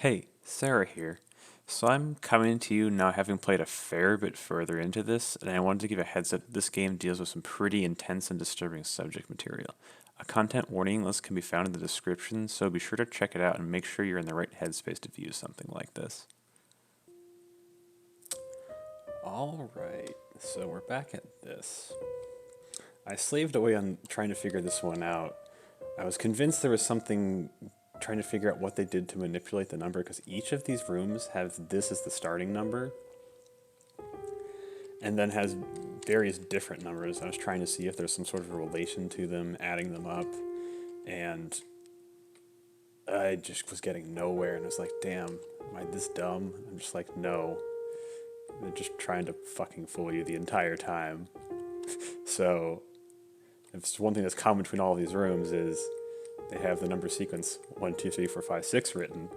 Hey, Sarah here. So I'm coming to you now having played a fair bit further into this, and I wanted to give a heads up. This game deals with some pretty intense and disturbing subject material. A content warning list can be found in the description, so be sure to check it out and make sure you're in the right headspace to view something like this. Alright, so we're back at this. I slaved away on trying to figure this one out. I was convinced there was something trying to figure out what they did to manipulate the number because each of these rooms has this as the starting number and then has various different numbers. I was trying to see if there's some sort of relation to them, adding them up, and I just was getting nowhere and I was like, damn, am I this dumb? I'm just like, no. They're just trying to fucking fool you the entire time. So, if it's one thing that's common between all of these rooms is they have the number sequence 1, 2, 3, 4, 5, 6 written.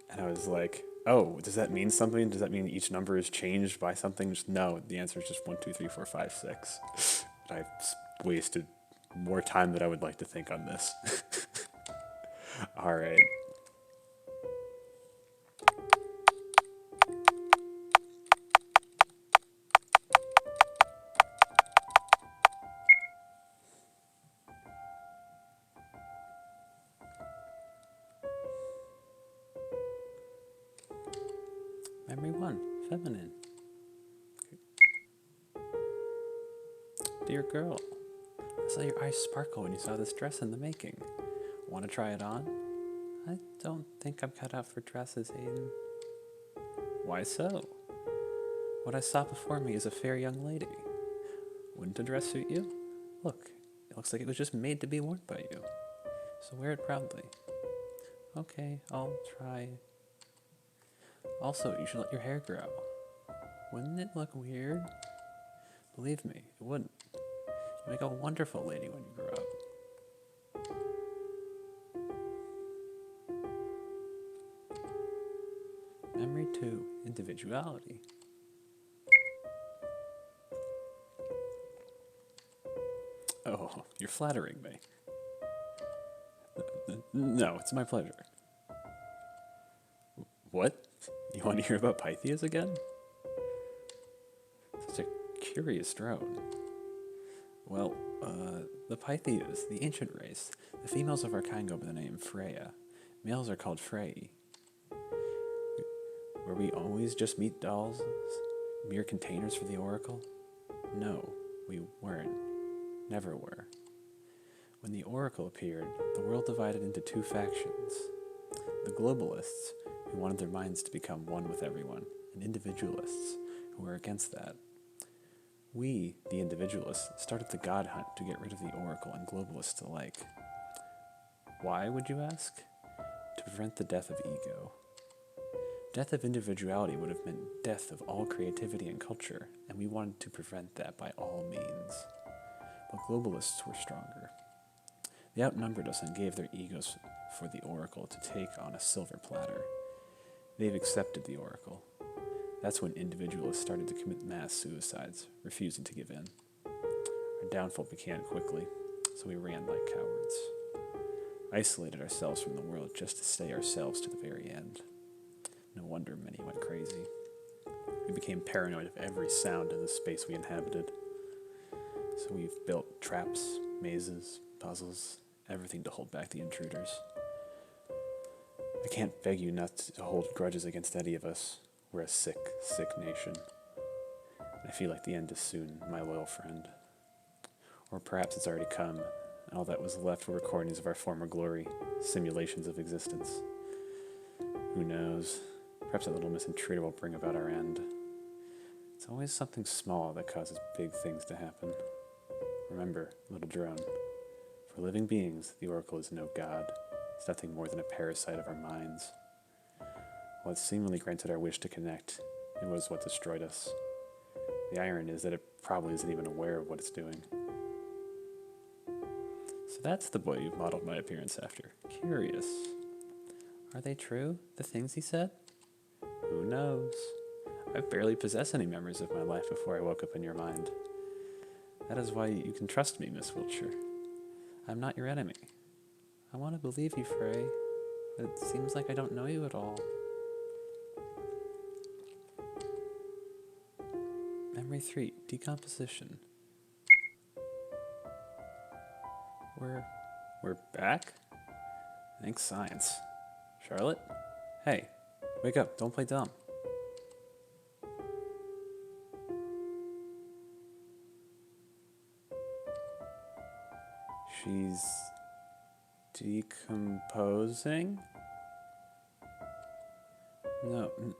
And I was like, oh, does that mean something? Does that mean each number is changed by something? Just no, the answer is just 1, 2, 3, 4, 5, 6. I've wasted more time than I would like to think on this. All right. Memory 1, feminine. Dear girl, I saw your eyes sparkle when you saw this dress in the making. Want to try it on? I don't think I'm cut out for dresses, Aiden. Why so? What I saw before me is a fair young lady. Wouldn't a dress suit you? Look, it looks like it was just made to be worn by you. So wear it proudly. Okay, I'll try. Also, you should let your hair grow. Wouldn't it look weird? Believe me, it wouldn't. You make a wonderful lady when you grow up. Memory 2, individuality. Oh, you're flattering me. No, it's my pleasure. What? You want to hear about Pythias again? Such a curious drone. Well, the Pythias, the ancient race, the females of our kind go by the name Freya. Males are called Frey. Were we always just meat dolls? Mere containers for the oracle? No, we weren't. Never were. When the oracle appeared, the world divided into two factions. The globalists, who wanted their minds to become one with everyone, and individualists, who were against that. We, the individualists, started the god hunt to get rid of the oracle and globalists alike. Why, would you ask? To prevent the death of ego. Death of individuality would have meant death of all creativity and culture, and we wanted to prevent that by all means. But globalists were stronger. They outnumbered us and gave their egos for the oracle to take on a silver platter. They've accepted the oracle. That's when individualists started to commit mass suicides, refusing to give in. Our downfall began quickly, so we ran like cowards. Isolated ourselves from the world just to stay ourselves to the very end. No wonder many went crazy. We became paranoid of every sound in the space we inhabited. So we've built traps, mazes, puzzles, everything to hold back the intruders. I can't beg you not to hold grudges against any of us. We're a sick, sick nation. I feel like the end is soon, my loyal friend. Or perhaps it's already come, and all that was left were recordings of our former glory, simulations of existence. Who knows? Perhaps that little misintruder will bring about our end. It's always something small that causes big things to happen. Remember, little drone, for living beings, the oracle is no god. It's nothing more than a parasite of our minds. While it seemingly granted our wish to connect, it was what destroyed us. The irony is that it probably isn't even aware of what it's doing. So that's the boy you've modeled my appearance after. Curious. Are they true, the things he said? Who knows? I barely possess any memories of my life before I woke up in your mind. That is why you can trust me, Miss Wiltshire. I'm not your enemy. I want to believe you, Frey. But it seems like I don't know you at all. Memory 3, decomposition. We're back? Thanks, science. Charlotte? Hey, wake up, don't play dumb. She's decomposing?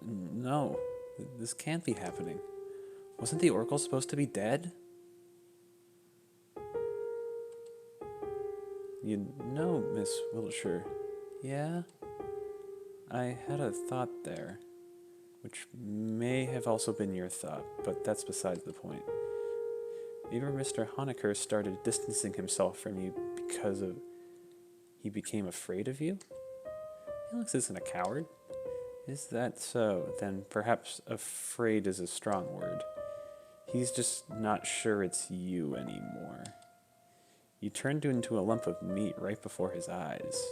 No, this can't be happening. Wasn't the Oracle supposed to be dead? You know, Miss Wiltshire. Yeah? I had a thought there, which may have also been your thought, but that's besides the point. Maybe Mr. Honecker started distancing himself from you because he became afraid of you? Alex isn't a coward. Is that so? Then perhaps afraid is a strong word. He's just not sure it's you anymore. You turned into a lump of meat right before his eyes.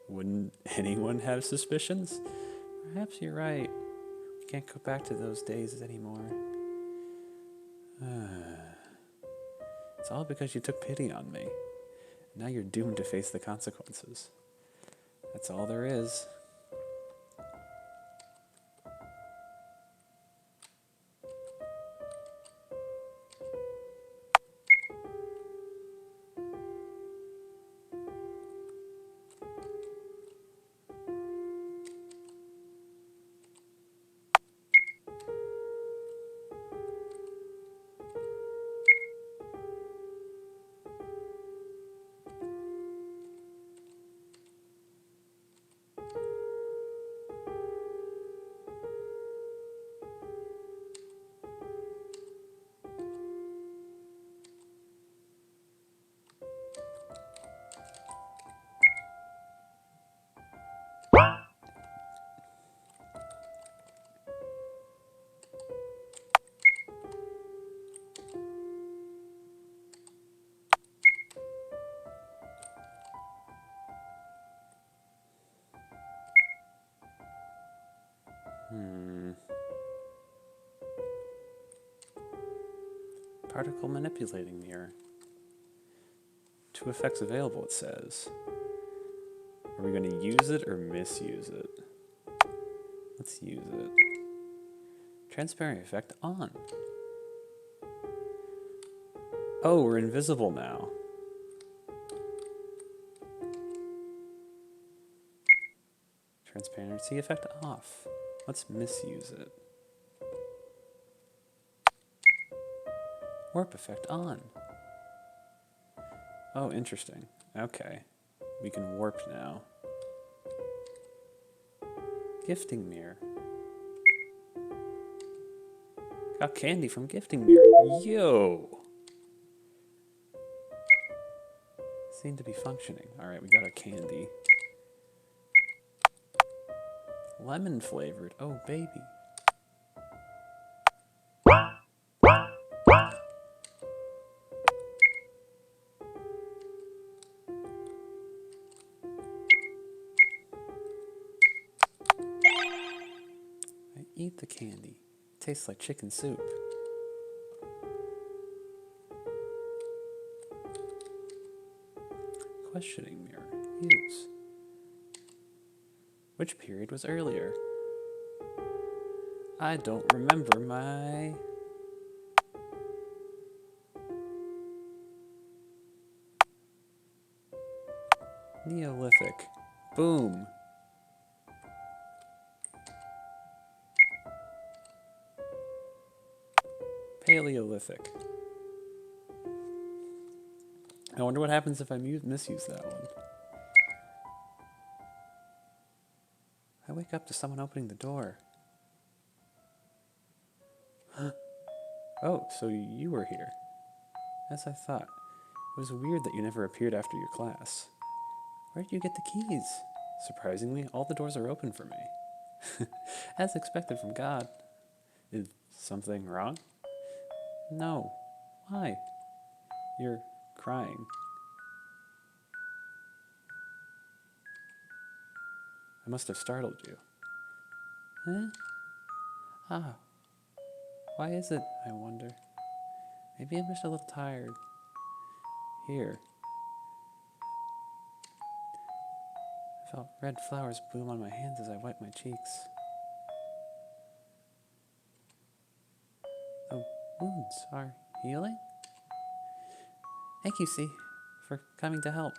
Wouldn't anyone have suspicions? Perhaps you're right. We can't go back to those days anymore. It's all because you took pity on me. Now you're doomed to face the consequences. That's all there is. Particle manipulating mirror. 2 effects available, it says. Are we going to use it or misuse it? Let's use it. Transparent effect on. Oh, we're invisible now. Transparency effect off. Let's misuse it. Warp effect on. Oh, interesting. Okay. We can warp now. Gifting mirror. Got candy from gifting mirror. Yo! Seem to be functioning. Alright, we got our candy. Lemon flavored. Oh, baby. Eat the candy. It tastes like chicken soup. Questioning mirror. Use. Which period was earlier? I don't remember my... Neolithic. Boom. Paleolithic. I wonder what happens if I misuse that one. I wake up to someone opening the door. Oh, so you were here. As I thought. It was weird that you never appeared after your class. Where did you get the keys? Surprisingly, all the doors are open for me. As expected from God. Is something wrong? No. Why? You're crying. I must have startled you. Huh? Ah, why is it, I wonder? Maybe I'm just a little tired. Here. I felt red flowers bloom on my hands as I wiped my cheeks. The wounds are healing? Thank you, C, for coming to help.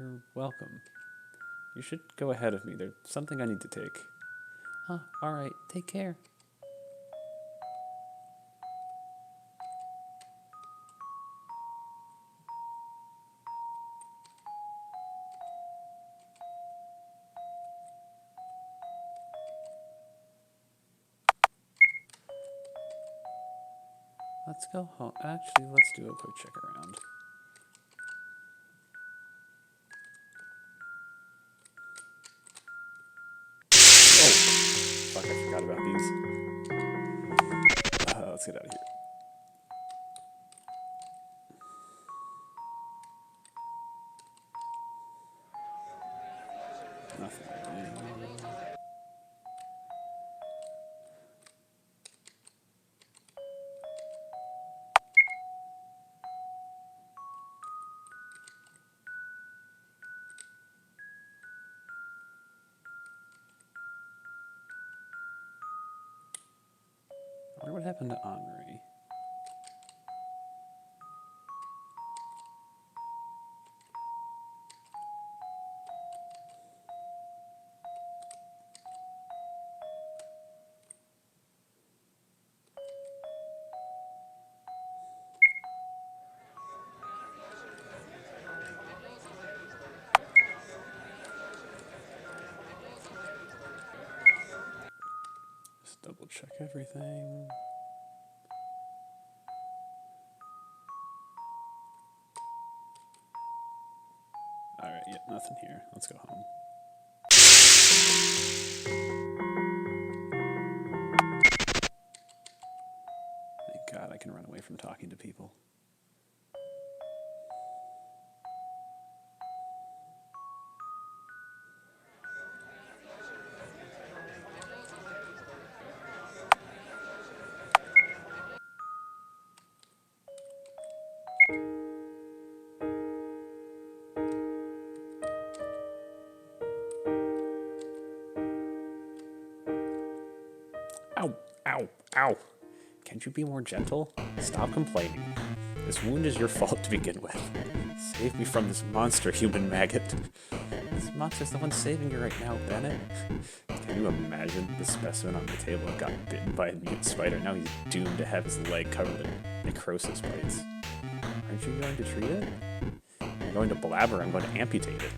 You're welcome. You should go ahead of me. There's something I need to take. Oh, alright. Take care. Let's go home. Actually, let's do a quick check around. Oh! Fuck, I forgot about these. Let's get out of here. Nothing. I wonder what happened to Henri. Just double check everything. Alright, yeah, nothing here. Let's go home. Thank God I can run away from talking to people. Ow! Ow! Ow! Can't you be more gentle? Stop complaining. This wound is your fault to begin with. Save me from this monster human maggot. This monster's the one saving you right now, Bennett. Can you imagine the specimen on the table got bitten by a mute spider? Now he's doomed to have his leg covered in necrosis bites. Aren't you going to treat it? I'm going to blabber. I'm going to amputate it.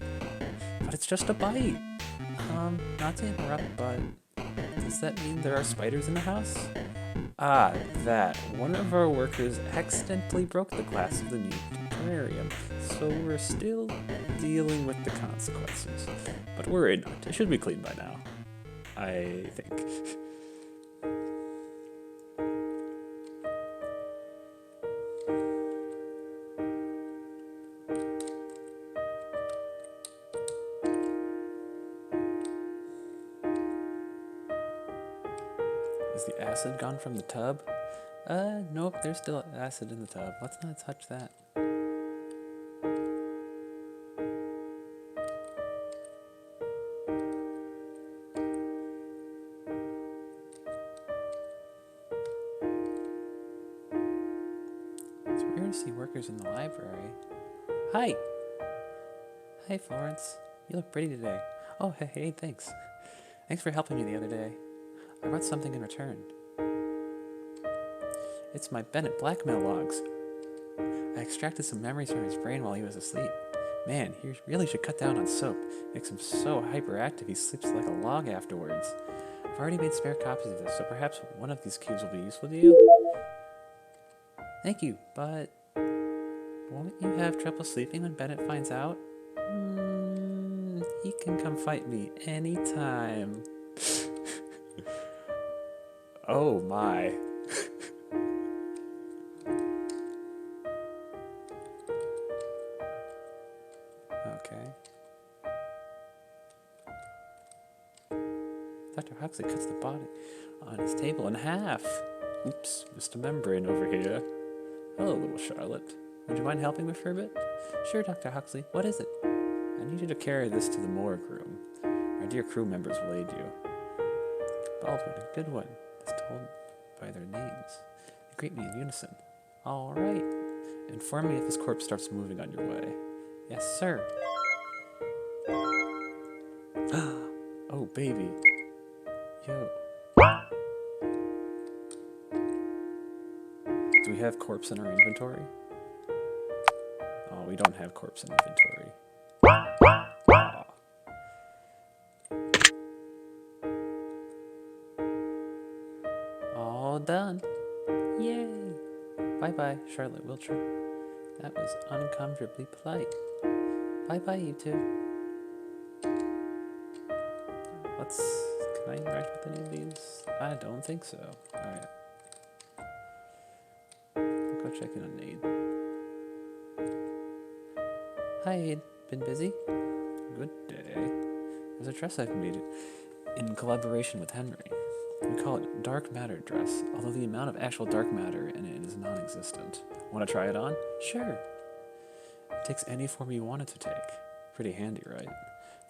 But it's just a bite. Not to interrupt, but does that mean there are spiders in the house? Ah, that. One of our workers accidentally broke the glass of the new terrarium, so we're still dealing with the consequences. But worry not, it should be clean by now. I think. Is the acid gone from the tub? Nope, there's still acid in the tub. Let's not touch that. It's rare to see workers in the library. Hi! Hi, Florence. You look pretty today. Oh, hey, thanks. Thanks for helping me the other day. I brought something in return. It's my Bennett blackmail logs. I extracted some memories from his brain while he was asleep. Man, he really should cut down on soap. Makes him so hyperactive he sleeps like a log afterwards. I've already made spare copies of this, so perhaps one of these cubes will be useful to you? Thank you, but won't you have trouble sleeping when Bennett finds out? He can come fight me anytime. Oh my. Okay. Dr. Huxley cuts the body on his table in half. Oops, missed a membrane over here. Hello, little Charlotte. Would you mind helping me for a bit? Sure, Dr. Huxley. What is it? I need you to carry this to the morgue room. Our dear crew members will aid you. Baldwin and Goodwin, as told by their names. They greet me in unison. All right. Inform me if this corpse starts moving on your way. Yes, sir. Oh, baby. Yo. Do we have corpse in our inventory? Oh, we don't have corpse in inventory. Aw. All done. Yay. Bye-bye, Charlotte Wiltshire. That was uncomfortably polite. Bye-bye, you two. Can I interact with any of these? I don't think so. Alright. I'll go check in on Nate. Hi, Aid. Been busy? Good day. There's a dress I've made in collaboration with Henry. We call it dark matter dress, although the amount of actual dark matter in it is non-existent. Want to try it on? Sure. It takes any form you want it to take. Pretty handy, right?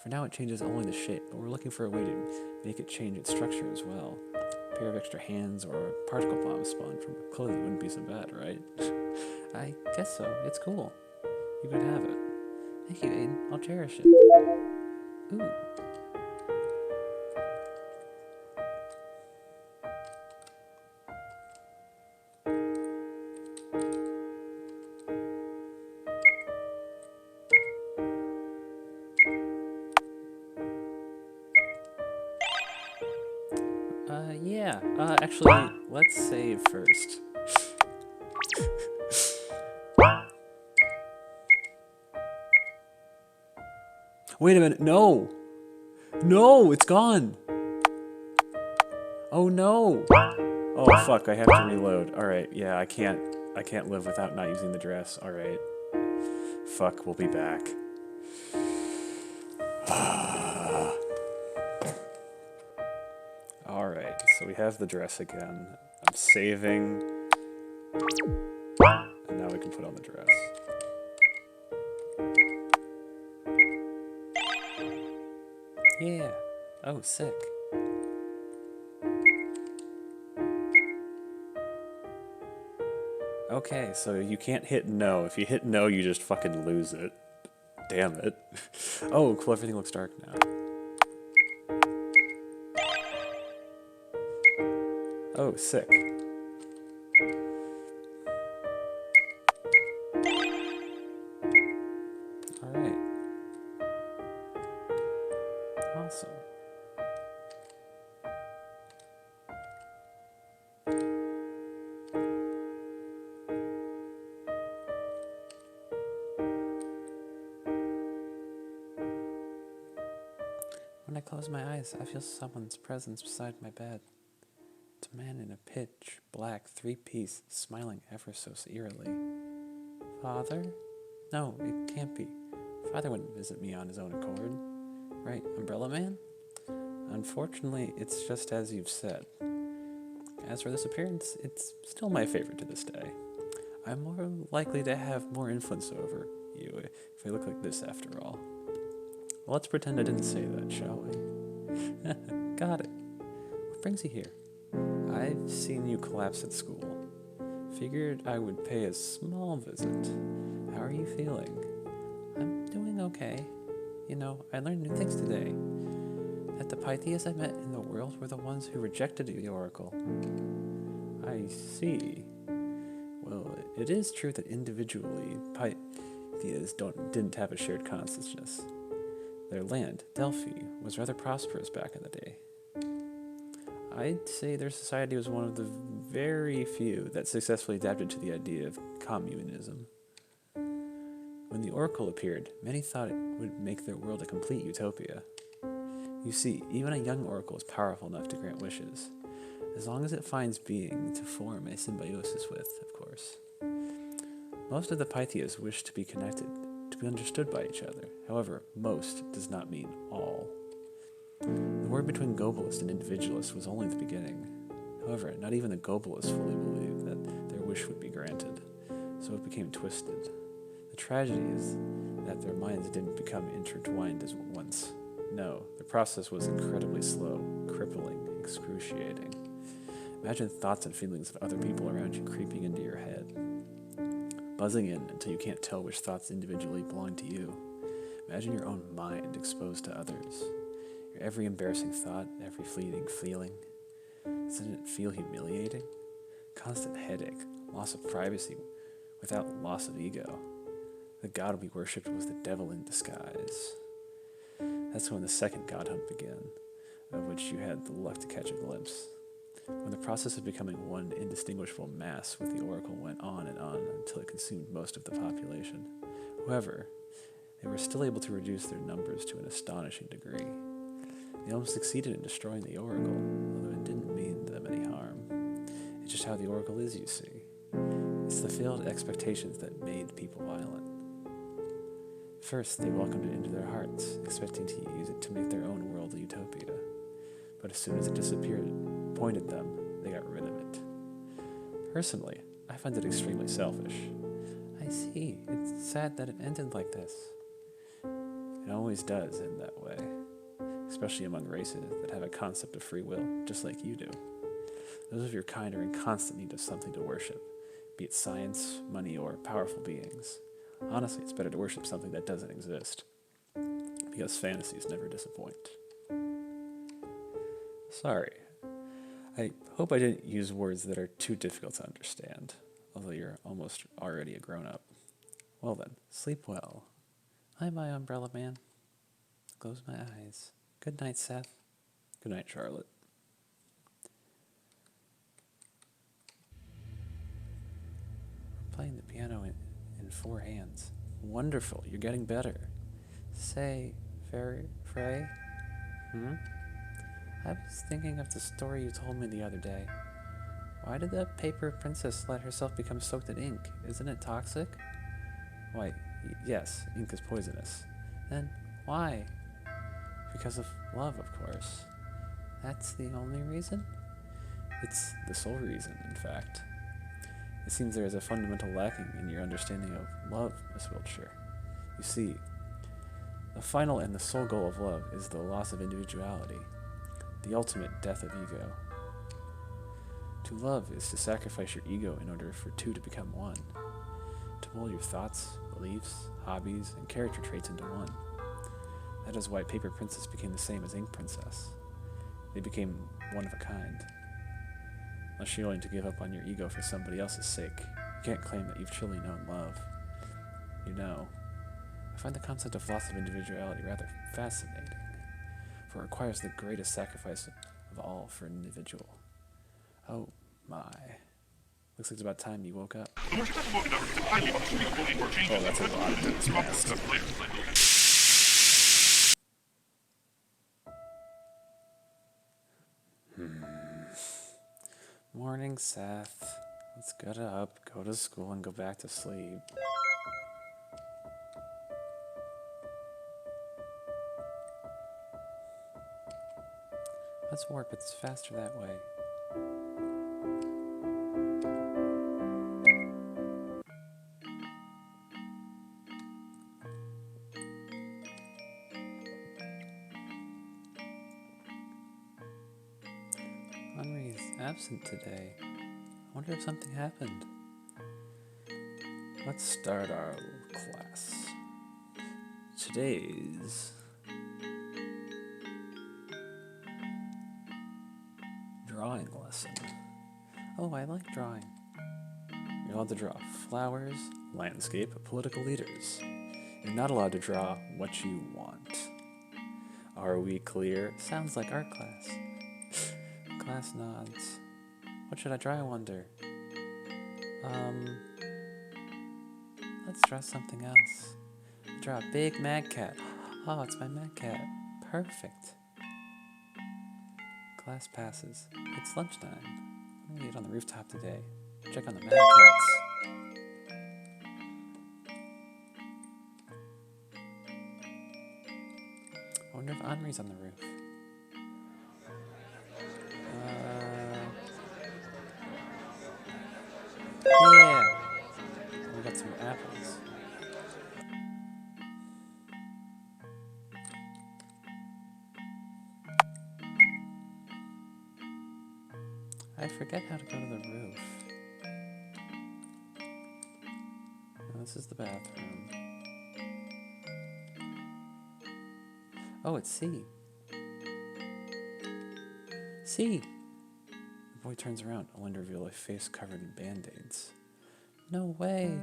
For now it changes only the shape, but we're looking for a way to make it change its structure as well. A pair of extra hands or a particle bomb spawned from clothing wouldn't be so bad, right? I guess so. It's cool. You could have it. Thank you, Aiden. I'll cherish it. Ooh. Yeah. Actually, let's save first. Wait a minute. No! No! It's gone! Oh no! Oh fuck, I have to reload. Alright, yeah, I can't live without not using the dress. Alright. Fuck, we'll be back. Alright, so we have the dress again. I'm saving. And now we can put on the dress. Yeah. Oh, sick. Okay, so you can't hit no. If you hit no, you just fucking lose it. Damn it. Oh, cool, everything looks dark now. Oh, sick. Alright. Awesome. When I close my eyes, I feel someone's presence beside my bed. It's a man in a pitch black three-piece, smiling ever so eerily. Father? No, it can't be. Father wouldn't visit me on his own accord. Right, Umbrella Man? Unfortunately, it's just as you've said. As for this appearance, it's still my favorite to this day. I'm more likely to have more influence over you if I look like this after all. Well, let's pretend I didn't say that, shall we? Got it. What brings you here? I've seen you collapse at school. Figured I would pay a small visit. How are you feeling? I'm doing okay. You know, I learned new things today. That the Pythias I met in the world were the ones who rejected the Oracle. I see. Well, it is true that individually, Pythias didn't have a shared consciousness. Their land, Delphi, was rather prosperous back in the day. I'd say their society was one of the very few that successfully adapted to the idea of communism. When the Oracle appeared, many thought it would make their world a complete utopia. You see, even a young Oracle is powerful enough to grant wishes, as long as it finds being to form a symbiosis with, of course. Most of the Pythias wish to be connected, to be understood by each other. However, most does not mean all. The war between globalist and individualist was only the beginning. However, not even the globalists fully believed that their wish would be granted, so it became twisted. The tragedy is that their minds didn't become intertwined as once. No, the process was incredibly slow, crippling, excruciating. Imagine thoughts and feelings of other people around you creeping into your head, buzzing in until you can't tell which thoughts individually belong to you. Imagine your own mind exposed to others. Your every embarrassing thought, every fleeting feeling. Doesn't it feel humiliating? Constant headache, loss of privacy without loss of ego. The god we worshipped was the devil in disguise. That's when the second god hunt began, of which you had the luck to catch a glimpse. When the process of becoming one indistinguishable mass with the oracle went on and on until it consumed most of the population. However, they were still able to reduce their numbers to an astonishing degree. They almost succeeded in destroying the oracle, although it didn't mean them any harm. It's just how the oracle is, you see. It's the failed expectations that made people violent. First, they welcomed it into their hearts, expecting to use it to make their own world a utopia. But as soon as it disappeared, pointed them, they got rid of it. Personally, I find it extremely selfish. I see. It's sad that it ended like this. It always does end that way, especially among races that have a concept of free will, just like you do. Those of your kind are in constant need of something to worship, be it science, money, or powerful beings. Honestly, it's better to worship something that doesn't exist, because fantasies never disappoint. Sorry. I hope I didn't use words that are too difficult to understand, although you're almost already a grown-up. Well then, sleep well. I'm my umbrella man. Close my eyes. Good night, Seth. Good night, Charlotte. We're playing the piano in 4 hands. Wonderful, you're getting better. Say, Frey? I was thinking of the story you told me the other day. Why did the paper princess let herself become soaked in ink? Isn't it toxic? Why, yes, ink is poisonous. Then why? Because of love, of course. That's the only reason? It's the sole reason, in fact. It seems there is a fundamental lacking in your understanding of love, Miss Wiltshire. You see, the final and the sole goal of love is the loss of individuality, the ultimate death of ego. To love is to sacrifice your ego in order for two to become one, to mold your thoughts, beliefs, hobbies, and character traits into one. That is why Paper Princess became the same as Ink Princess. They became one of a kind. Unless you're willing to give up on your ego for somebody else's sake, you can't claim that you've truly known love. You know, I find the concept of loss of individuality rather fascinating, for it requires the greatest sacrifice of all for an individual. Oh my. Looks like it's about time you woke up. Oh, that's a lot of things fast. Morning, Seth. Let's get up, go to school, and go back to sleep. Let's warp, it's faster that way. Henry is absent today. I wonder if something happened. Let's start our class. Today's drawing lesson. Oh, I like drawing. You're allowed to draw flowers, landscape, political leaders. You're not allowed to draw what you want. Are we clear? Sounds like art class. Class nods. What should I draw, I wonder? Let's draw something else. Draw a big mad cat. Oh, it's my mad cat. Perfect. Class passes. It's lunchtime. I'm gonna eat on the rooftop today. Check on the mad cats. I wonder if Henri's on the roof. see what happens. I forget how to go to the roof. Oh, this is the bathroom. Oh, it's C. C! The boy turns around, only to reveal a face covered in band-aids. No way!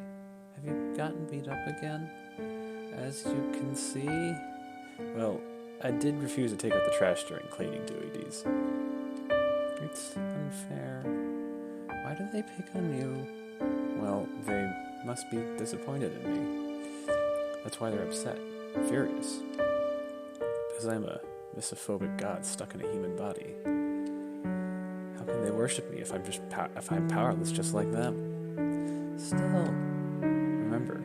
Have you gotten beat up again? As you can see... Well, I did refuse to take out the trash during cleaning duties. It's unfair. Why do they pick on you? Well, they must be disappointed in me. That's why they're upset, furious. Because I'm a misophobic god stuck in a human body. How can they worship me if I'm powerless just like them? Still, remember,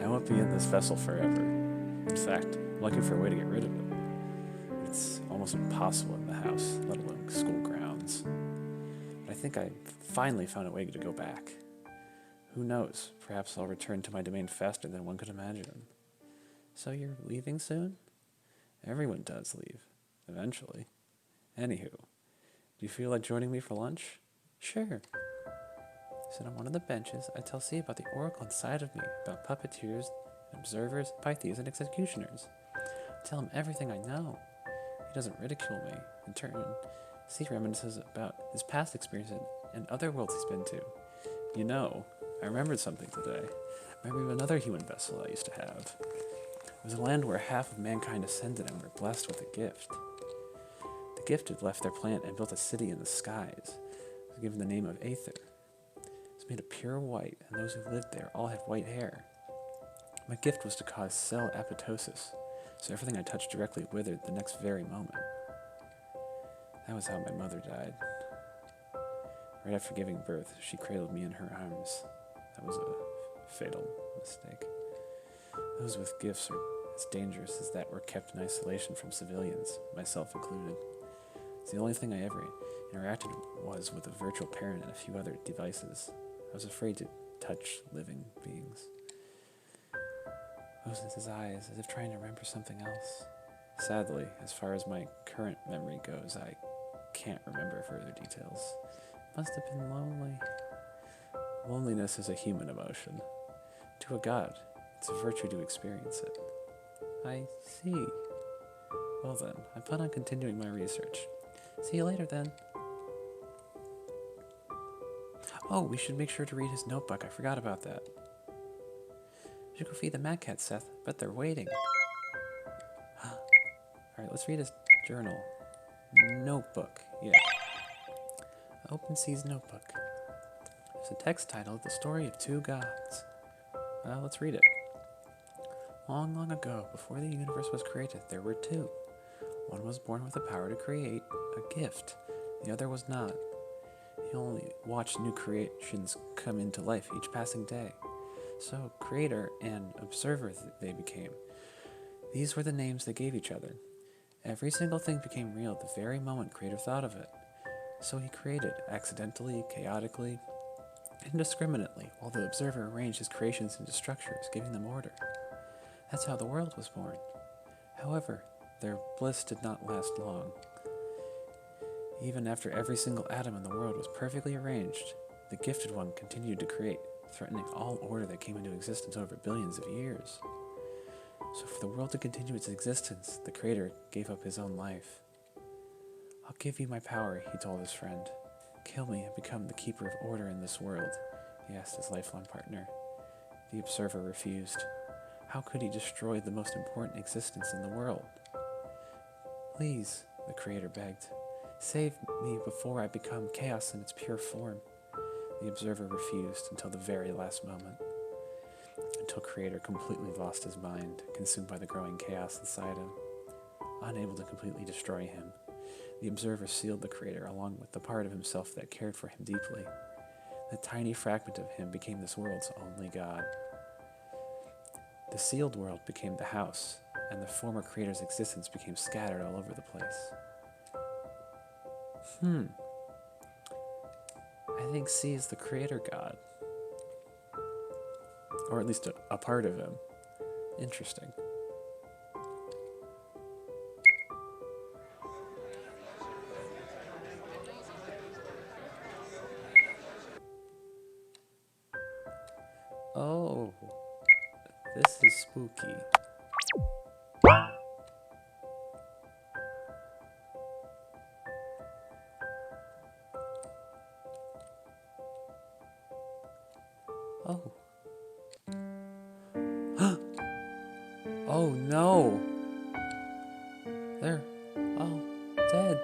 I won't be in this vessel forever. In fact, I'm looking for a way to get rid of it. It's almost impossible in the house, let alone school grounds. But I think I finally found a way to go back. Who knows, perhaps I'll return to my domain faster than one could imagine. So you're leaving soon? Everyone does leave, eventually. Anywho, do you feel like joining me for lunch? Sure. Sit on one of the benches, I tell C about the oracle inside of me, about puppeteers, observers, pythes, and executioners. I tell him everything I know. He doesn't ridicule me. In turn, C reminisces about his past experiences and other worlds he's been to. You know, I remembered something today. I remembered another human vessel I used to have. It was a land where half of mankind ascended and were blessed with a gift. The gifted left their planet and built a city in the skies. It was given the name of Aether. It's made of pure white, and those who lived there all have white hair. My gift was to cause cell apoptosis, so everything I touched directly withered the next very moment. That was how my mother died. Right after giving birth, she cradled me in her arms. That was a fatal mistake. Those with gifts are as dangerous as that were kept in isolation from civilians, myself included. It's the only thing I ever interacted was with a virtual parent and a few other devices. I was afraid to touch living beings. Closed his eyes, as if trying to remember something else. Sadly, as far as my current memory goes, I can't remember further details. Must have been lonely. Loneliness is a human emotion. To a god, it's a virtue to experience it. I see. Well then, I plan on continuing my research. See you later then. Oh, we should make sure to read his notebook. I forgot about that. We should go feed the mad cats, Seth. Bet they're waiting. Alright, let's read his journal. Notebook, yeah. Open C's notebook. There's a text titled, The Story of Two Gods. Let's read it. Long, long ago, before the universe was created, there were two. One was born with the power to create, a gift. The other was not. He only watched new creations come into life each passing day. So, creator and observer they became. These were the names they gave each other. Every single thing became real the very moment creator thought of it. So he created, accidentally, chaotically, indiscriminately, while the observer arranged his creations into structures, giving them order. That's how the world was born. However, their bliss did not last long. Even after every single atom in the world was perfectly arranged, the gifted one continued to create, threatening all order that came into existence over billions of years. So for the world to continue its existence, the creator gave up his own life. I'll give you my power, he told his friend. Kill me and become the keeper of order in this world, he asked his lifelong partner. The observer refused. How could he destroy the most important existence in the world? Please, the creator begged. Save me before I become chaos in its pure form. The observer refused until the very last moment. Until creator completely lost his mind, consumed by the growing chaos inside him. Unable to completely destroy him, the observer sealed the creator along with the part of himself that cared for him deeply. The tiny fragment of him became this world's only god. The sealed world became the house, and the former creator's existence became scattered all over the place. I think C is the creator god. Or at least a part of him. Interesting. Oh, this is spooky. Oh. Oh no! They're all dead.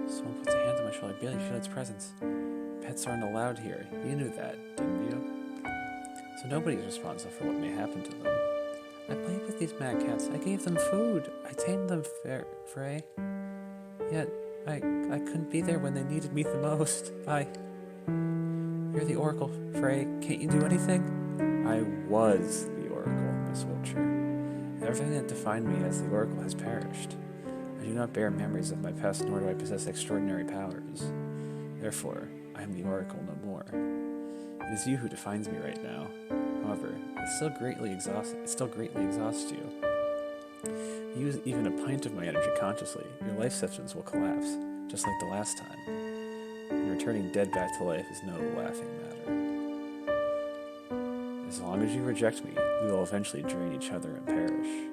Someone puts a hand on my shoulder. I barely feel its presence. Pets aren't allowed here. You knew that, didn't you? So nobody's responsible for what may happen to them. I played with these mad cats. I gave them food. I tamed them, Frey. Yet, I couldn't be there when they needed me the most. You're the Oracle, Frey. Can't you do anything? I was the Oracle, Miss Wiltshire. Everything that defined me as the Oracle has perished. I do not bear memories of my past, nor do I possess extraordinary powers. Therefore, I am the Oracle no more. It is you who defines me right now. However, it still greatly exhausts you. You use even a pint of my energy consciously, your life substance will collapse, just like the last time. And returning dead back to life is no laughing matter. As long as you reject me, we will eventually drain each other and perish.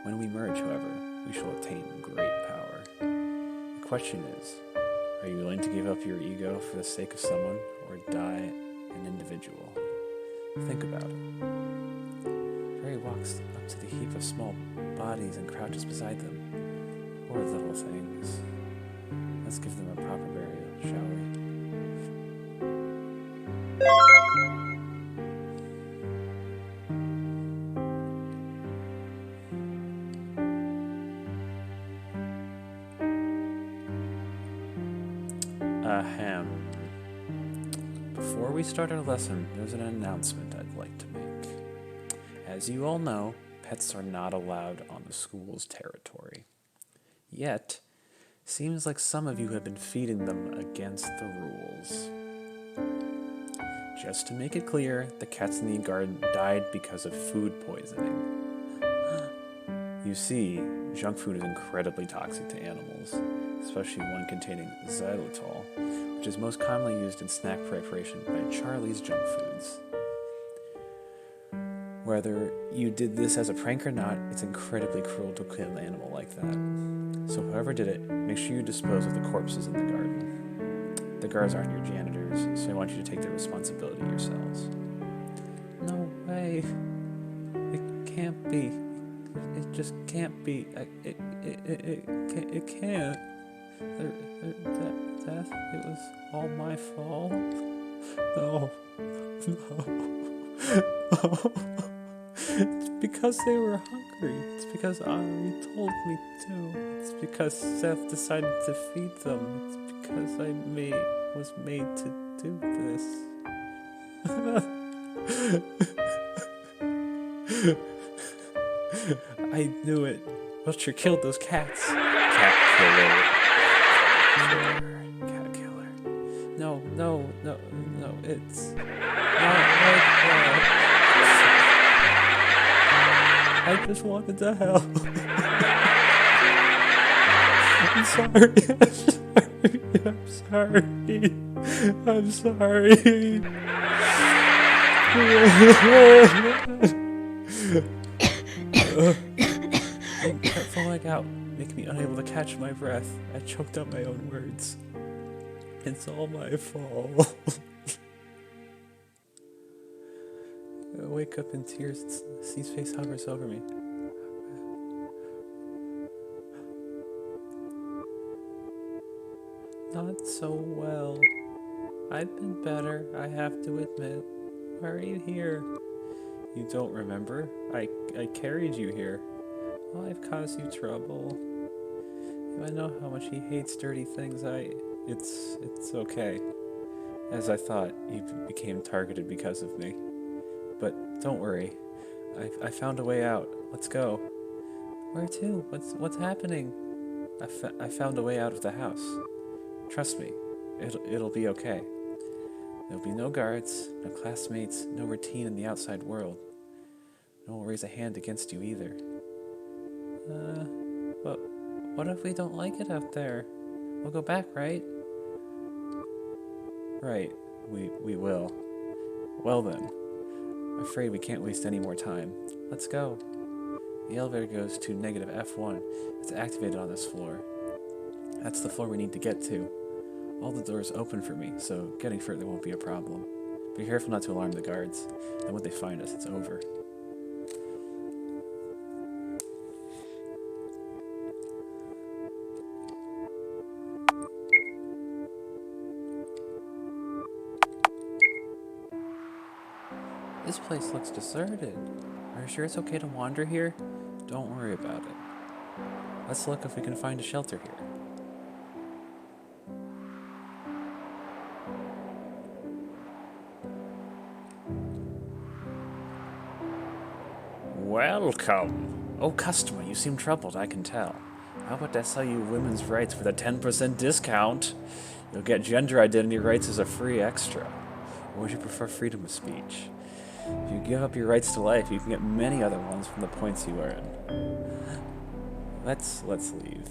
When we merge, however, we shall attain great power. The question is, are you willing to give up your ego for the sake of someone, or die an individual? Think about it. Ray walks up to the heap of small bodies and crouches beside them. Poor little things. Let's give them a proper burial, shall we? Ahem. Before we start our lesson, there's an announcement I'd like to make. As you all know, pets are not allowed on the school's territory. Yet, seems like some of you have been feeding them against the rules. Just to make it clear, the cats in the garden died because of food poisoning. You see, junk food is incredibly toxic to animals, especially one containing xylitol, which is most commonly used in snack preparation by Charlie's Junk Foods. Whether you did this as a prank or not, it's incredibly cruel to kill an animal like that. So whoever did it, make sure you dispose of the corpses in the garden. The guards aren't your janitors, so I want you to take the responsibility yourselves. No way. It can't be. It just can't be. It can't. Death, it was all my fault. No. It's because they were hungry. It's because Ari told me to. It's because Seth decided to feed them. It's because I was made to do this. I knew it. Wiltshire killed those cats. Cat killer. Cat killer. No, it's not like that. I just wanted to help. I'm sorry. It kept falling out, making me unable to catch my breath. I choked out my own words. It's all my fault. I wake up in tears. C's face hovers over me. Not so well. I've been better, I have to admit. Why are you here? You don't remember? I carried you here. Oh, I've caused you trouble. I know how much he hates dirty things. It's okay. As I thought, you became targeted because of me. But don't worry. I found a way out. Let's go. Where to? What's happening? I found a way out of the house. Trust me. It'll be okay. There'll be no guards, no classmates, no routine in the outside world. No one will raise a hand against you either. But what if we don't like it out there? We'll go back, right? Right, we will. Well then, I'm afraid we can't waste any more time. Let's go. The elevator goes to negative F1. It's activated on this floor. That's the floor we need to get to. All the doors open for me, so getting further won't be a problem. Be careful not to alarm the guards. Then when they find us, it's over. This place looks deserted. Are you sure it's okay to wander here? Don't worry about it. Let's look if we can find a shelter here. Welcome! Oh, customer, you seem troubled, I can tell. How about I sell you women's rights with a 10% discount? You'll get gender identity rights as a free extra. Or would you prefer freedom of speech? If you give up your rights to life, you can get many other ones from the points you earn. Let's leave.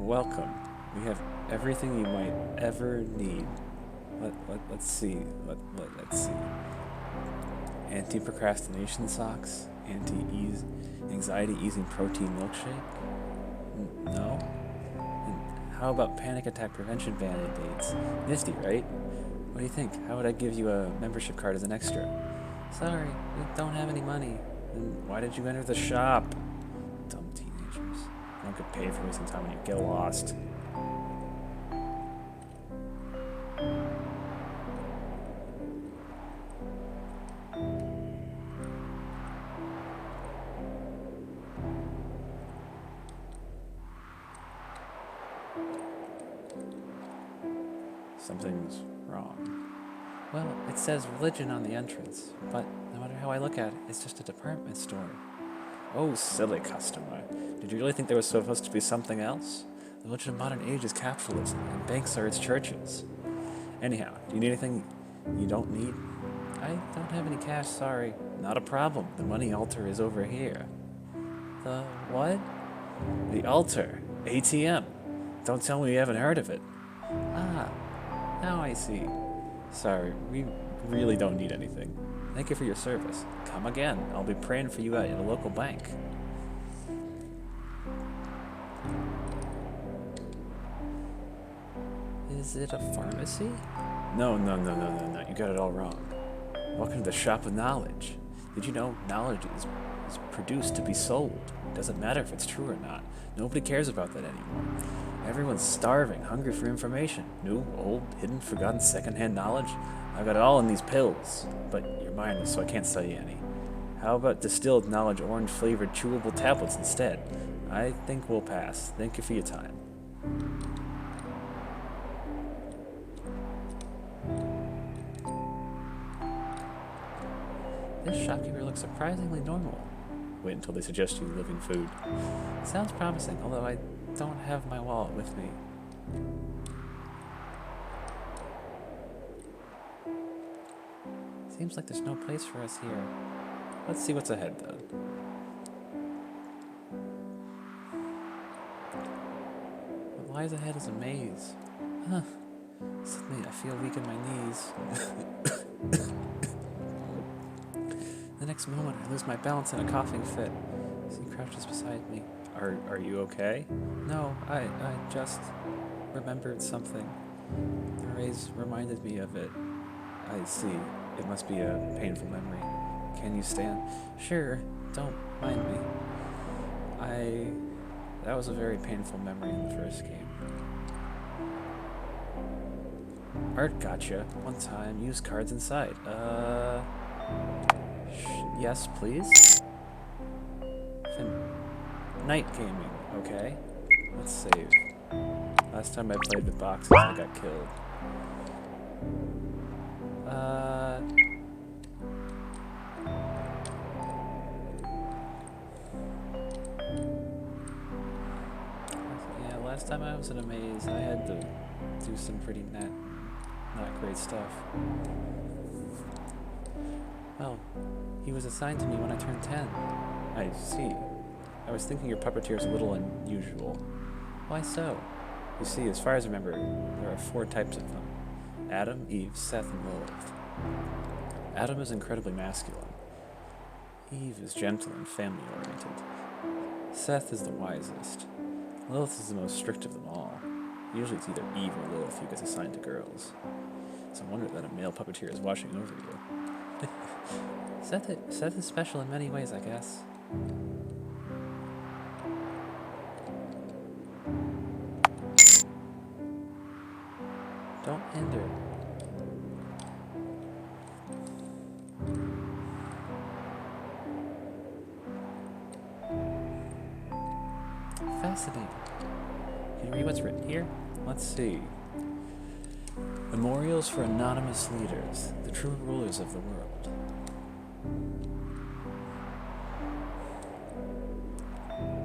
Welcome. We have everything you might ever need. Let's see. Let's see. Anti-procrastination socks. Anti-anxiety easing protein milkshake. No. And how about panic attack prevention band-aids? Nifty, right? What do you think? How would I give you a membership card as an extra? Sorry, we don't have any money. Then why did you enter the shop? Dumb teenagers. You don't get paid for wasting time when you get lost. Something's wrong. Well, it says religion on the entrance, but no matter how I look at it, it's just a department store. Oh, silly customer. Did you really think there was supposed to be something else? The religion of modern age is capitalism, and banks are its churches. Anyhow, do you need anything you don't need? I don't have any cash, sorry. Not a problem. The money altar is over here. The what? The altar. ATM. Don't tell me you haven't heard of it. Ah. Now I see. Sorry, we really don't need anything. Thank you for your service. Come again. I'll be praying for you at a local bank. Is it a pharmacy? No. You got it all wrong. Welcome to the shop of knowledge. Did you know knowledge is produced to be sold? Doesn't matter if it's true or not. Nobody cares about that anymore. Everyone's starving, hungry for information. New, old, hidden, forgotten, secondhand knowledge. I've got it all in these pills. But you're mine, so I can't sell you any. How about distilled knowledge orange-flavored chewable tablets instead? I think we'll pass. Thank you for your time. This shopkeeper looks surprisingly normal. Wait until they suggest you living food. Sounds promising, although I don't have my wallet with me. Seems like there's no place for us here. Let's see what's ahead, though. What lies ahead is a maze. Huh. Suddenly I feel weak in my knees. The next moment, I lose my balance in a coughing fit. He crouches beside me. Are you okay? No, I just remembered something. The rays reminded me of it. I see. It must be a painful memory. Can you stand? Sure, don't mind me. That was a very painful memory in the first game. Art gotcha. One time, use cards inside. Yes, please. Night gaming, okay. Let's save. Last time I played with boxes, I got killed. Last time I was in a maze, I had to do some pretty not great stuff. Well, he was assigned to me when I turned 10. I see. I was thinking your puppeteer is a little unusual. Why so? You see, as far as I remember, there are 4 types of them. Adam, Eve, Seth, and Lilith. Adam is incredibly masculine. Eve is gentle and family-oriented. Seth is the wisest. Lilith is the most strict of them all. Usually it's either Eve or Lilith who gets assigned to girls. It's a wonder that a male puppeteer is watching over you. Seth is special in many ways, I guess. Don't hinder. Fascinating. Can you read what's written here? Let's see. Memorials for anonymous leaders, the true rulers of the world.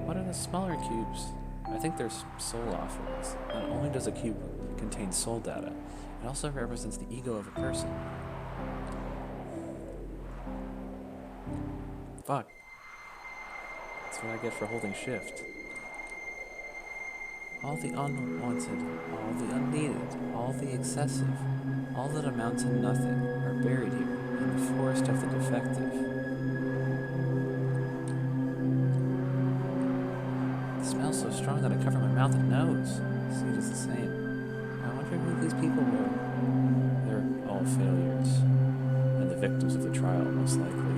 What are the smaller cubes? I think they're soul offerings. Not only does a cube contain soul data, it also represents the ego of a person. Fuck. That's what I get for holding shift. All the unwanted, all the unneeded, all the excessive, all that amount to nothing are buried here in the forest of the defective. It smells so strong that I cover my mouth and nose. See, it is the same. I wonder who these people were. They're all failures, and the victims of the trial, most likely.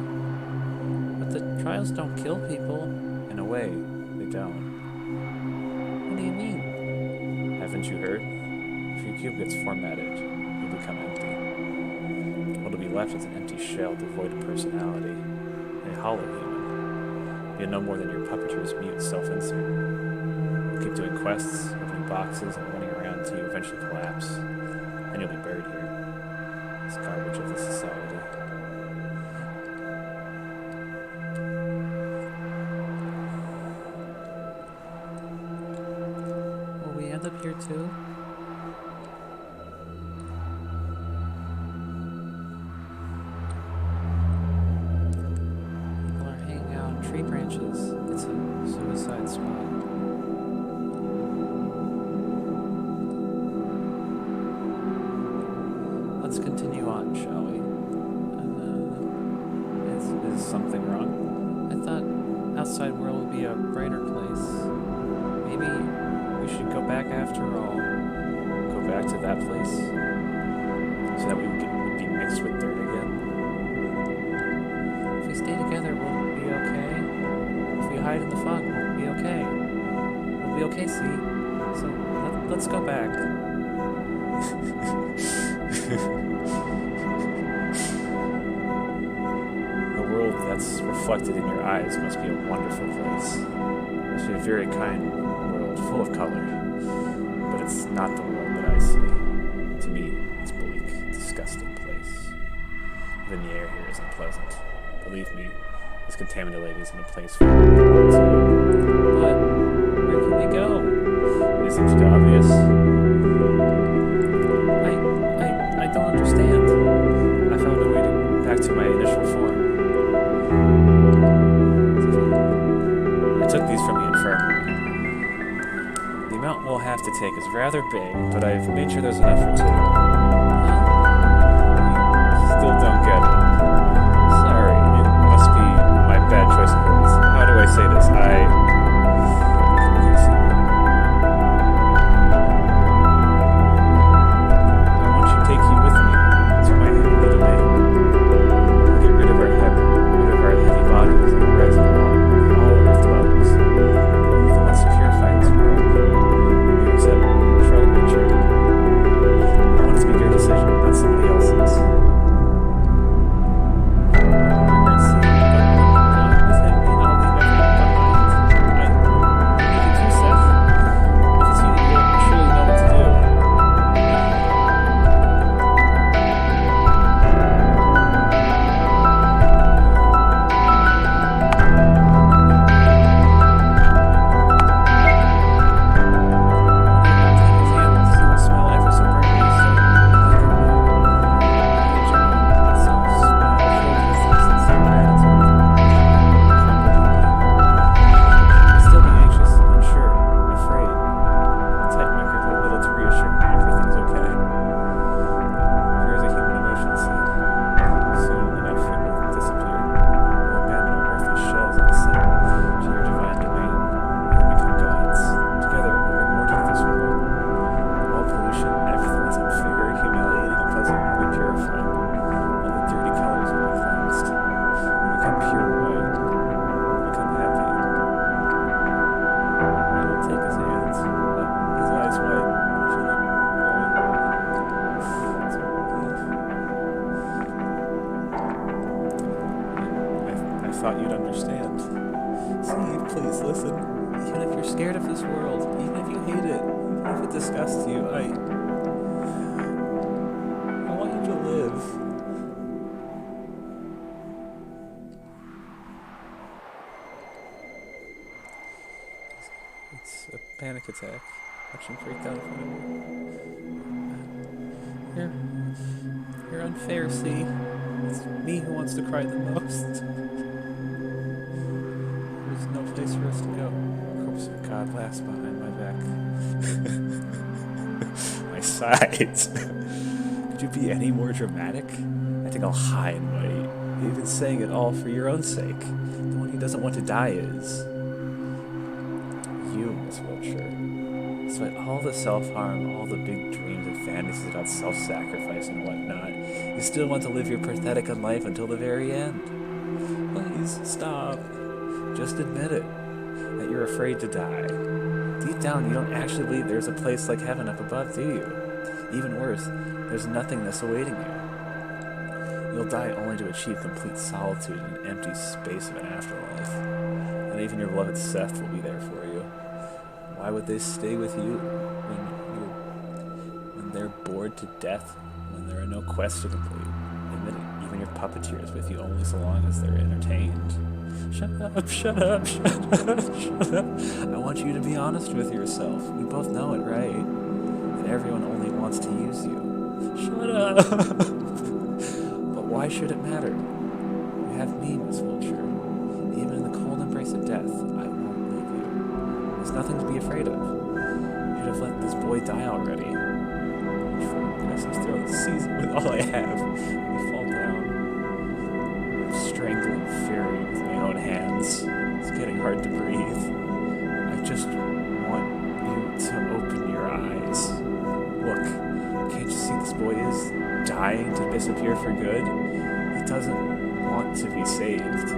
But the trials don't kill people. In a way, they don't. What do you mean? Haven't you heard? If your cube gets formatted, you'll become empty. What'll be left is an empty shell devoid of personality, a hollow human. You're no more than your puppeteer's mute self-insert. You'll keep doing quests, opening boxes, and running around until you eventually collapse. And you'll be buried here. It's garbage of the society. Up here too? People are hanging out on tree branches. It's a suicide spot. Let's continue on, shall we? Is something wrong? I thought outside world would be a brighter place. Maybe we should go back after all. Go back to that place so that we would be mixed with dirt again. If we stay together, will it be okay? If we hide in the fog, will it be okay? We'll be okay, see? So let's go back. The world that's reflected in your eyes must be a wonderful place. It must be a very kind world, full of color, but it's not the world that I see. To me, it's a bleak, disgusting place. Even the air here is unpleasant. Believe me, this contaminated lady is in a place for her to go to. But where can we go? Isn't it obvious? I don't understand. I found a way back to my initial form. I took these from the infirmary. The amount we'll have to take is rather big, but I've made sure there's enough for 2. Still don't get it. Sorry, it must be my bad choice of words. How do I say this? I want you to take you with me to my heavenly domain. We'll get rid of our heavy bodies and rise of all of our dwellings. We'll be the ones to purify this world. We accept Charlotte Richard. I want to thought you'd understand. See, please listen. Even if you're scared of this world, even if you hate it, even if it disgusts you, I want you to live. It's a panic attack. Watch him freak out in front of you. You're unfair, see? It's me who wants to cry the most. There's no place for us to go. Corpse of God laughs behind my back. My sides. Could you be any more dramatic? I think I'll high and mighty. You've been saying it all for your own sake. The one who doesn't want to die is you, Miss Wiltshire. Despite all the self-harm, all the big dreams and fantasies about self-sacrifice and whatnot, you still want to live your pathetic life until the very end. Please, stop. Just admit it, that you're afraid to die. Deep down, you don't actually believe there's a place like heaven up above, do you? Even worse, there's nothingness awaiting you. You'll die only to achieve complete solitude in an empty space of an afterlife. And even your beloved Seth will be there for you. Why would they stay with you when they're bored to death, when there are no quests to complete? Admit it, even your puppeteer is with you only so long as they're entertained. Shut up, shut up, shut up, shut up. I want you to be honest with yourself. We both know it, right? That everyone only wants to use you. Shut up. But why should it matter? You have me, Miss Wiltshire. Even in the cold embrace of death, I won't leave you. There's nothing to be afraid of. You should have let this boy die already. Across his throat, seize him with all I have. We fall down. I'm strangling fury with my own hands. It's getting hard to breathe. I just want you to open your eyes. Look, can't you see this boy is dying to disappear for good? He doesn't want to be saved.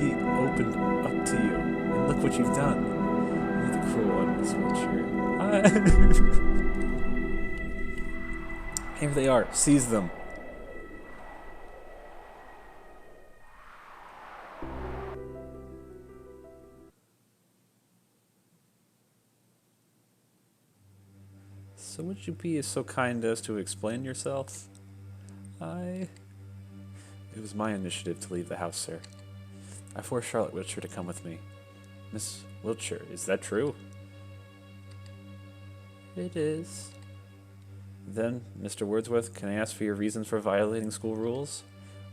He opened up to you, and look what you've done. You're the cruel one, Miss Wiltshire. Here they are. Seize them. So would you be so kind as to explain yourself? It was my initiative to leave the house, sir. I forced Charlotte Wiltshire to come with me. Miss Wiltshire, is that true? It is. Then, Mr. Wordsworth, can I ask for your reasons for violating school rules?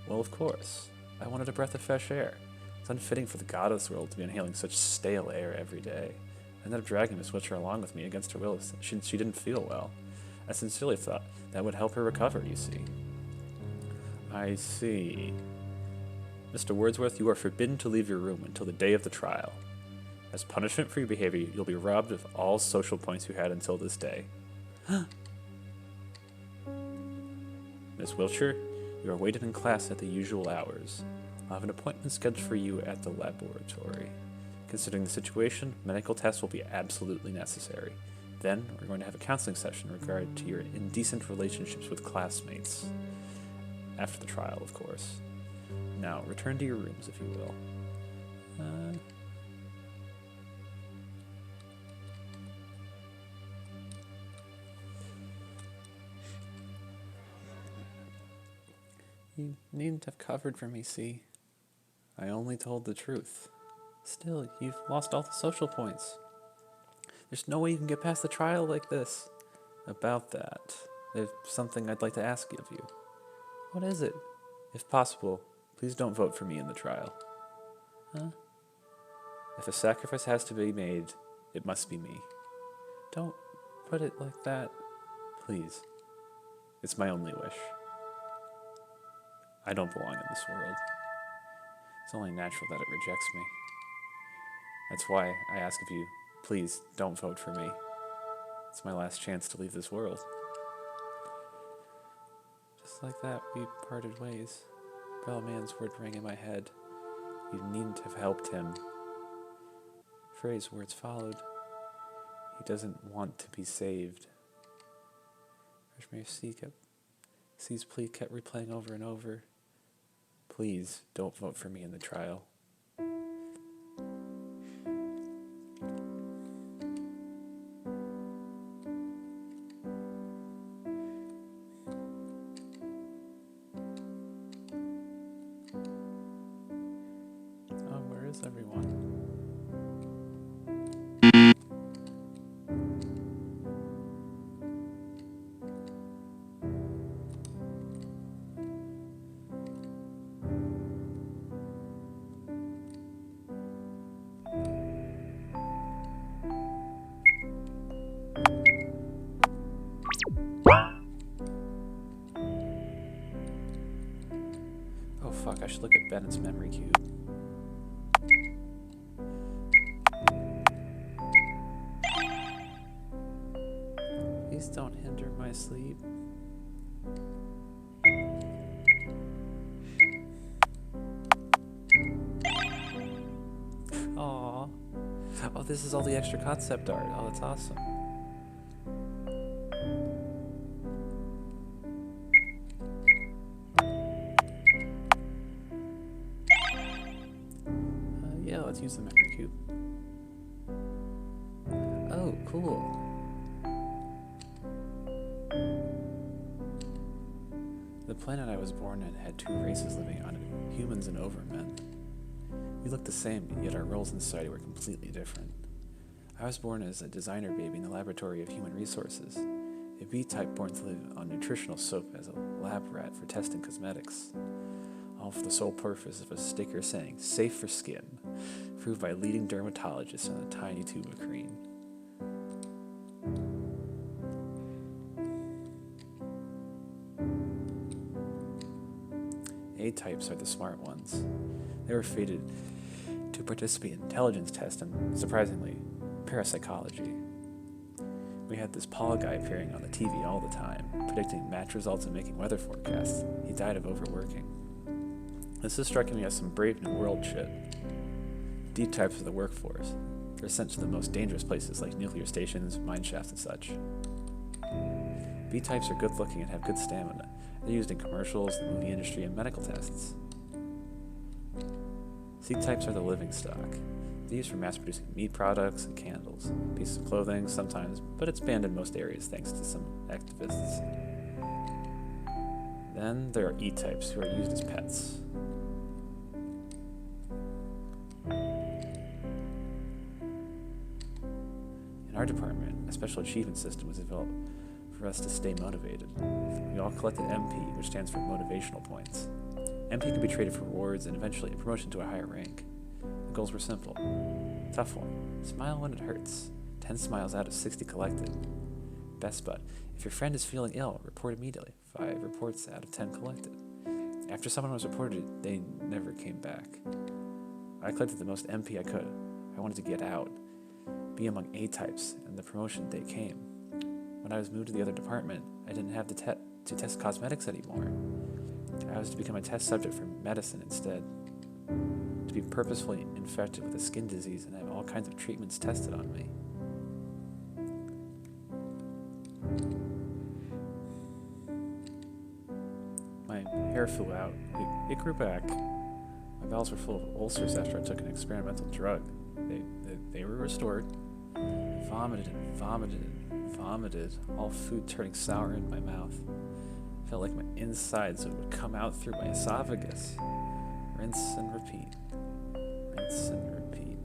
Well, of course. I wanted a breath of fresh air. It's unfitting for the god of this world to be inhaling such stale air every day. I ended up dragging Miss Wiltshire along with me against her will. She didn't feel well. I sincerely thought that would help her recover, you see. I see. Mr. Wordsworth, you are forbidden to leave your room until the day of the trial. As punishment for your behavior, you'll be robbed of all social points you had until this day. Miss Wiltshire, you are waited in class at the usual hours. I'll have an appointment scheduled for you at the laboratory. Considering the situation, medical tests will be absolutely necessary. Then, we're going to have a counseling session in regard to your indecent relationships with classmates. After the trial, of course. Now, return to your rooms, if you will. You needn't have covered for me, see? I only told the truth. Still, you've lost all the social points. There's no way you can get past the trial like this. About that, there's something I'd like to ask of you. What is it? If possible, please don't vote for me in the trial. Huh? If a sacrifice has to be made, it must be me. Don't put it like that. Please. It's my only wish. I don't belong in this world. It's only natural that it rejects me. That's why I ask of you, please don't vote for me. It's my last chance to leave this world. Just like that, we parted ways. Bellman's word rang in my head. You needn't have helped him. Frey's words followed. He doesn't want to be saved. C's plea kept replaying over and over. Please don't vote for me in the trial. Oh, where is everyone? Oh fuck, I should look at Bennett's memory cube. Please don't hinder my sleep. Aww. Oh, this is all the extra concept art. Oh, that's awesome. Yeah, let's use the memory cube. Oh, cool. The planet I was born in had two races living on it, humans and overmen. We looked the same, yet our roles in society were completely different. I was born as a designer baby in the laboratory of human resources, a B-type born to live on nutritional soap as a lab rat for testing cosmetics, all for the sole purpose of a sticker saying, safe for skin, proved by leading dermatologists on a tiny tube of cream. A-types are the smart ones. They were fated to participate in intelligence tests and, surprisingly, parapsychology. We had this Paul guy appearing on the TV all the time, predicting match results and making weather forecasts. He died of overworking. This is striking me as some brave new world shit. D-types are the workforce. They're sent to the most dangerous places like nuclear stations, mine shafts, and such. B-types are good looking and have good stamina. They're used in commercials, the movie industry, and medical tests. C-types are the living stock. They're used for mass-producing meat products and candles, pieces of clothing sometimes, but it's banned in most areas thanks to some activists. Then there are E-types who are used as pets. In our department, a special achievement system was developed for us to stay motivated. We all collected MP, which stands for motivational points. MP could be traded for rewards and eventually a promotion to a higher rank. The goals were simple. Tough one. Smile when it hurts. 10 smiles out of 60 collected. Best bud. If your friend is feeling ill, report immediately. 5 reports out of 10 collected. After someone was reported, they never came back. I collected the most MP I could. I wanted to get out, be among A-types, and the promotion day came. When I was moved to the other department, I didn't have to test cosmetics anymore. I was to become a test subject for medicine instead. To be purposefully infected with a skin disease and have all kinds of treatments tested on me. My hair flew out. It grew back. My bowels were full of ulcers after I took an experimental drug. They were restored. I vomited and vomited and vomited, all food turning sour in my mouth. I felt like my insides would come out through my esophagus. Rinse and repeat. Rinse and repeat.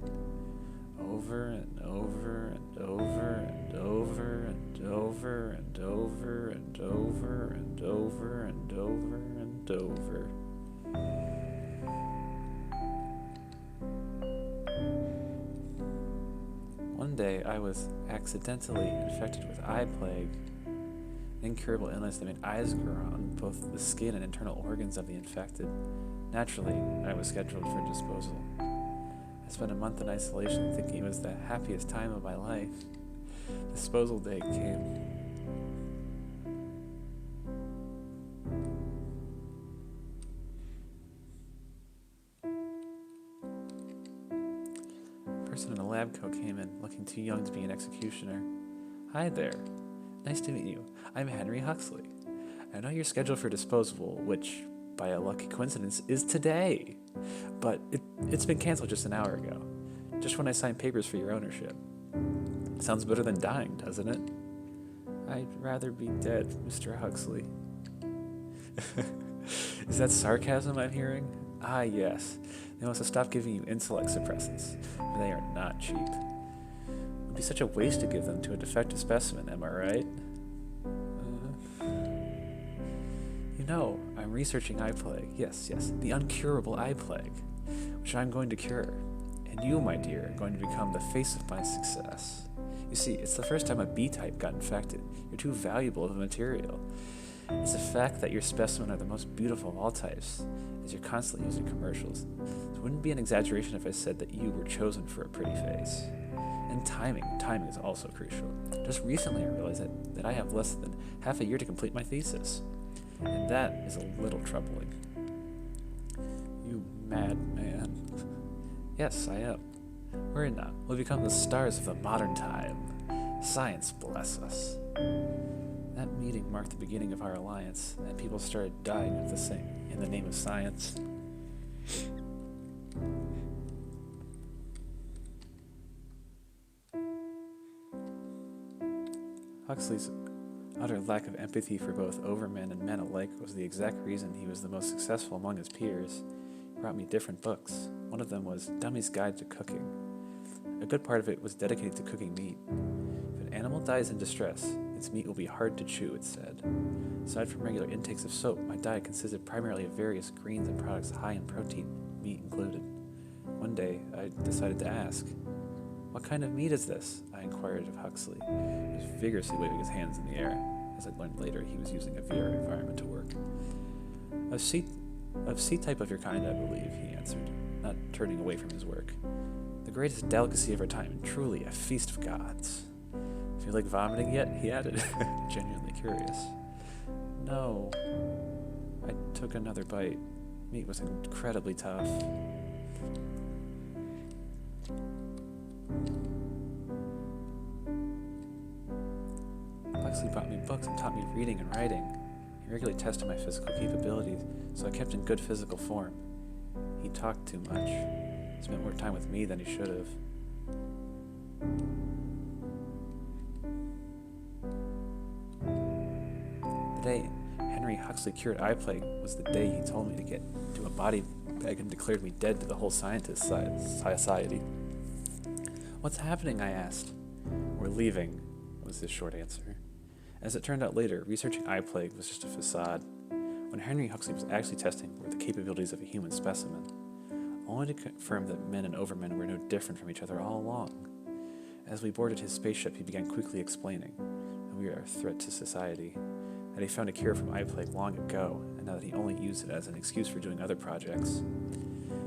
Over and over and over and over and over and over and over and over and over and over. One day I was accidentally infected with eye plague, an incurable illness that made eyes grow on both the skin and internal organs of the infected. Naturally, I was scheduled for disposal. I spent a month in isolation thinking it was the happiest time of my life. Disposal day came. A person in a lab coat came in, looking too young to be an executioner. Hi there. Nice to meet you. I'm Henry Huxley. I know you're scheduled for disposal, which by a lucky coincidence, is today. But it's been canceled just an hour ago, just when I signed papers for your ownership. Sounds better than dying, doesn't it? I'd rather be dead, Mr. Huxley. Is that sarcasm I'm hearing? Ah, yes. They must have stopped giving you intellect suppressants, for they are not cheap. It would be such a waste to give them to a defective specimen, am I right? You know, I'm researching eye plague. Yes, the uncurable eye plague, which I'm going to cure. And you, my dear, are going to become the face of my success. You see, it's the first time a B-type got infected. You're too valuable of a material. It's the fact that your specimen are the most beautiful of all types, as you're constantly using commercials. It wouldn't be an exaggeration if I said that you were chosen for a pretty face. And timing is also crucial. Just recently I realized that I have less than half a year to complete my thesis. And that is a little troubling. You madman. Yes, I am. Worry not, we'll become the stars of the modern time. Science bless us. That meeting marked the beginning of our alliance, and people started dying of the same in the name of science. Huxley's utter lack of empathy for both overmen and men alike was the exact reason he was the most successful among his peers. He brought me different books. One of them was Dummy's Guide to Cooking. A good part of it was dedicated to cooking meat. If an animal dies in distress, its meat will be hard to chew, it said. Aside from regular intakes of soap, my diet consisted primarily of various greens and products high in protein, meat included. One day, I decided to ask, "What kind of meat is this?" I inquired of Huxley. He was vigorously waving his hands in the air. As I learned later, he was using a VR environment to work. Of C-type of your kind, I believe," he answered, not turning away from his work. "The greatest delicacy of our time, and truly a feast of gods." "Feel like vomiting yet?" he added, genuinely curious. "No." I took another bite. Meat was incredibly tough. Huxley brought me books and taught me reading and writing. He regularly tested my physical capabilities, so I kept in good physical form. He talked too much. Spent more time with me than he should have. The day Henry Huxley cured eye plague was the day he told me to get into a body bag and declared me dead to the whole scientist society. "What's happening?" I asked. "We're leaving," was his short answer. As it turned out later, researching eye plague was just a facade. When Henry Huxley was actually testing were the capabilities of a human specimen, only to confirm that men and overmen were no different from each other all along. As we boarded his spaceship, he began quickly explaining that we are a threat to society, that he found a cure from eye plague long ago, and now that he only used it as an excuse for doing other projects,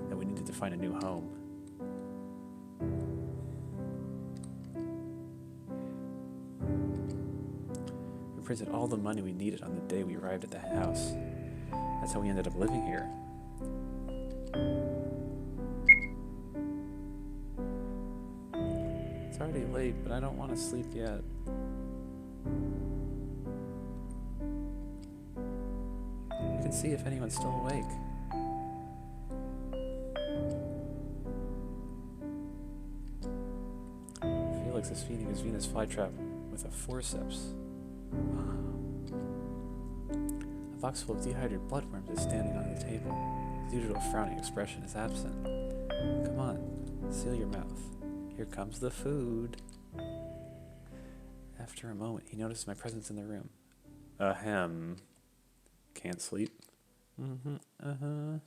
that we needed to find a new home. We printed all the money we needed on the day we arrived at the house. That's how we ended up living here. It's already late, but I don't want to sleep yet. You can see if anyone's still awake. Felix is feeding his Venus flytrap with a forceps. A box full of dehydrated bloodworms is standing on the table. His usual frowning expression is absent. Come on, seal your mouth. Here comes the food. After a moment, he noticed my presence in the room. Ahem. Can't sleep? I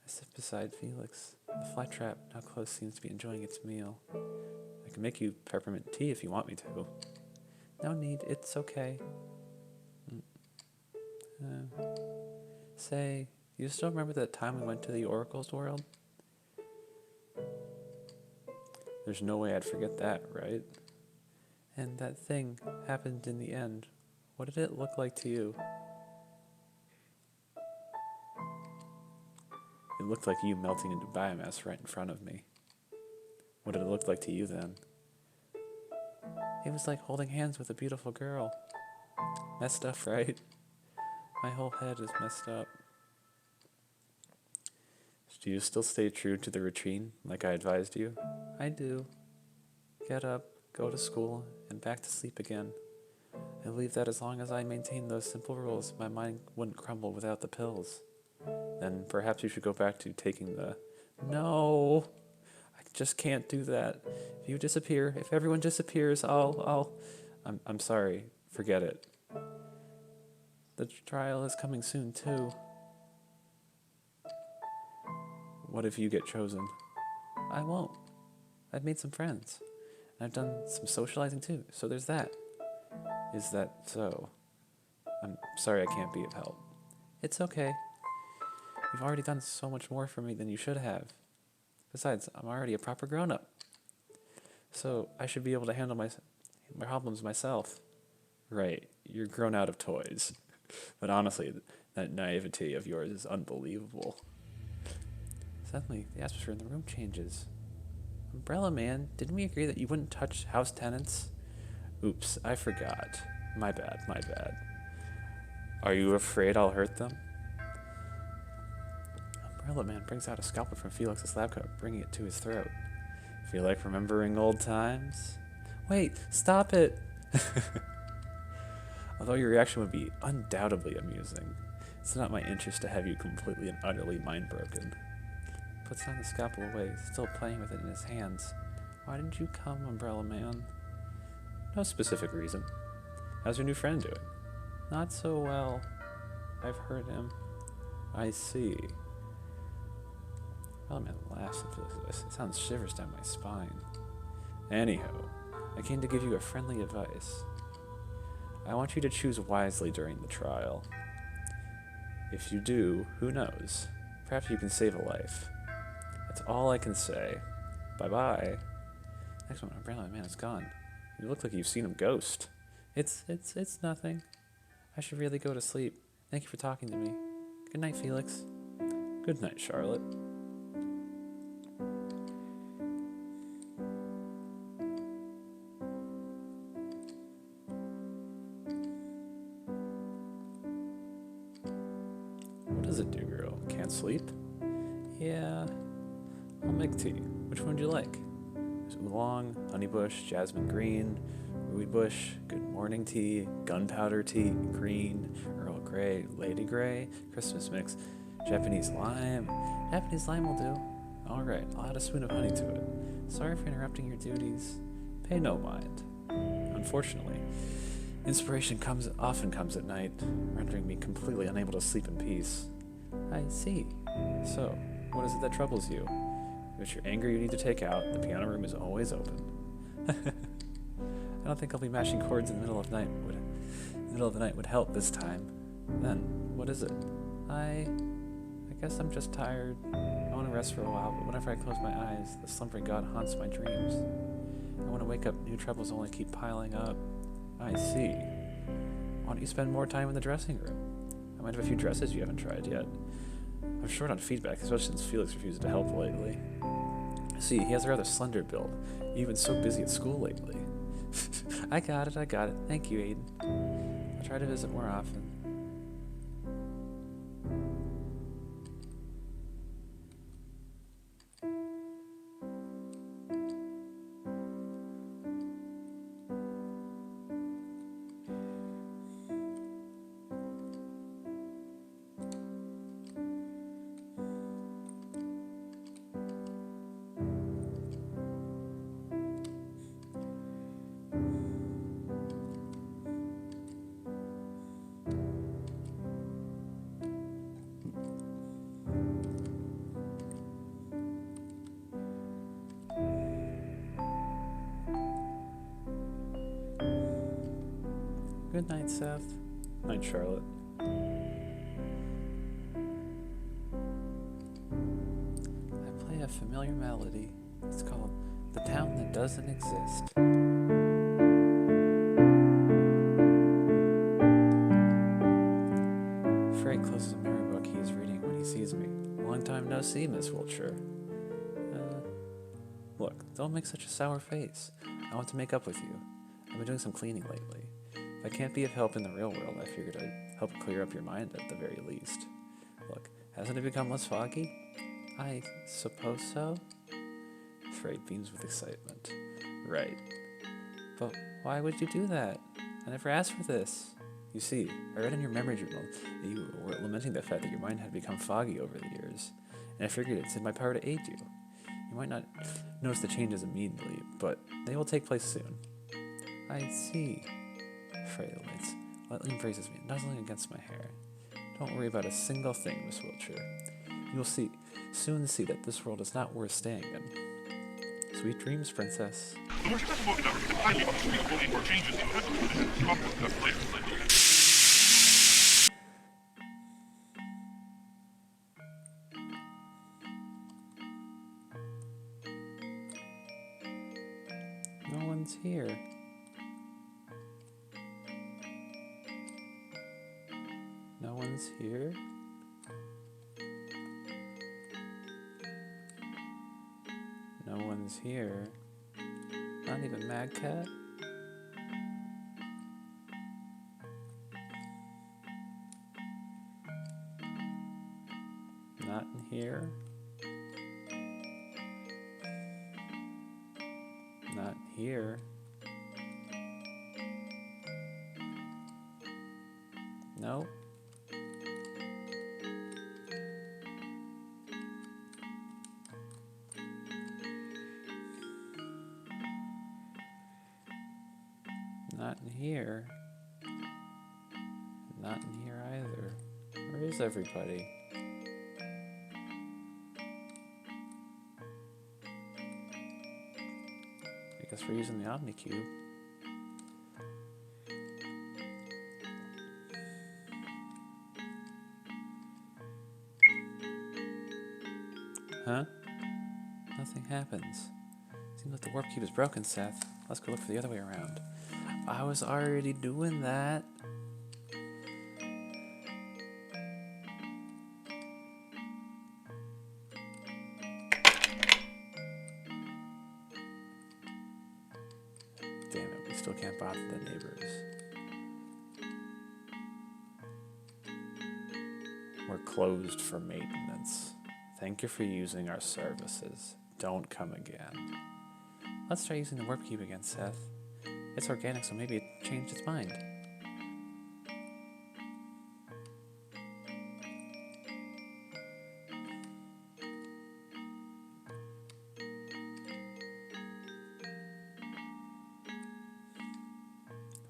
sit beside Felix. The flytrap, now closed, seems to be enjoying its meal. I can make you peppermint tea if you want me to. No need, it's okay. Say, you still remember that time we went to the Oracle's world? There's no way I'd forget that, right? And that thing happened in the end. What did it look like to you? It looked like you melting into biomass right in front of me. What did it look like to you then? It was like holding hands with a beautiful girl. Messed up, right? My whole head is messed up. Do you still stay true to the routine, like I advised you? I do. Get up, go to school, and back to sleep again. I believe that as long as I maintain those simple rules, my mind wouldn't crumble without the pills. Then perhaps you should go back to taking the... No! I just can't do that. If you disappear, if everyone disappears, I'm sorry. Forget it. The trial is coming soon, too. What if you get chosen? I won't. I've made some friends. And I've done some socializing, too, so there's that. Is that so? I'm sorry I can't be of help. It's okay. You've already done so much more for me than you should have. Besides, I'm already a proper grown-up. So I should be able to handle my problems myself. Right, you're grown out of toys. But honestly, that naivety of yours is unbelievable. Suddenly, the atmosphere in the room changes. Umbrella Man, didn't we agree that you wouldn't touch house tenants? Oops, I forgot. My bad. Are you afraid I'll hurt them? Umbrella Man brings out a scalpel from Felix's lab coat, bringing it to his throat. Feel like remembering old times? Wait, stop it! Although your reaction would be undoubtedly amusing, it's not my interest to have you completely and utterly mind-broken. Puts down the scalpel away, still playing with it in his hands. Why didn't you come, Umbrella Man? No specific reason. How's your new friend doing? Not so well. I've heard him. I see. Umbrella Man laughs and feels this. It sounds shivers down my spine. Anyhow, I came to give you a friendly advice. I want you to choose wisely during the trial. If you do, who knows? Perhaps you can save a life. That's all I can say. Bye-bye. Next one, Umbrella Man is gone. You look like you've seen him ghost. It's nothing. I should really go to sleep. Thank you for talking to me. Good night, Felix. Good night, Charlotte. What does it do, girl? Can't sleep? Yeah. I'll make tea. Which one would you like? There's oolong, honeybush, jasmine green, rooibos, good morning tea, gunpowder tea, green, Earl Grey, Lady Grey, Christmas mix, Japanese lime. Japanese lime will do. Alright, I'll add a spoon of honey to it. Sorry for interrupting your duties. Pay no mind. Unfortunately, inspiration often comes at night, rendering me completely unable to sleep in peace. I see. So, what is it that troubles you? If your anger you need to take out, the piano room is always open. I don't think I'll be mashing chords in the middle of the night would help this time. Then, what is it? I guess I'm just tired. I want to rest for a while, but whenever I close my eyes, the slumbering god haunts my dreams. And when I wake up, new troubles only keep piling up. I see. Why don't you spend more time in the dressing room? I might have a few dresses you haven't tried yet. I'm short on feedback, especially since Felix refused to help lately. See, he has a rather slender build. You've been so busy at school lately. I got it. Thank you, Aiden. I'll try to visit more often. Good night, Seth. Night, Charlotte. I play a familiar melody. It's called The Town That Doesn't Exist. Frey closes a mirror book he is reading when he sees me. Long time no see, Miss Wiltshire. Look, don't make such a sour face. I want to make up with you. I've been doing some cleaning lately. If I can't be of help in the real world, I figured I'd help clear up your mind at the very least. Look, hasn't it become less foggy? I suppose so? Frey beams with excitement. Right. But why would you do that? I never asked for this. You see, I read in your memory journal that you were lamenting the fact that your mind had become foggy over the years, and I figured it's in my power to aid you. You might not notice the changes immediately, but they will take place soon. I see. Frey lights lightly embraces me, nuzzling against my hair. Don't worry about a single thing, Miss Wiltshire. You will soon see that this world is not worth staying in. Sweet dreams, princess. No one's here. No one's here? No one's here. Not even Mad Cat? Not in here? Not here. No. Not in here. Not in here either. Where is everybody? I guess we're using the Omnicube. Huh? Nothing happens. Seems like the warp cube is broken, Seth. Let's go look for the other way around. I was already doing that. Damn it, we still can't bother the neighbors. We're closed for maintenance. Thank you for using our services. Don't come again. Let's try using the warp cube again, Seth. It's organic, so maybe it changed its mind.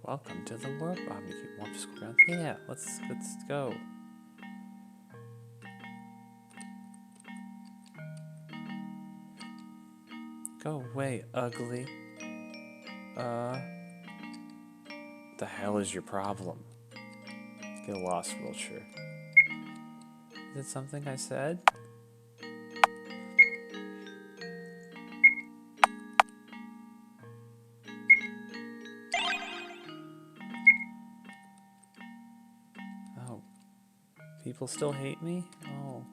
Welcome to the warp Omnicube. Warp school ground. Yeah, let's go. Go away, ugly. What the hell is your problem? Get lost, Wiltshire. Is it something I said? Oh. People still hate me? Oh.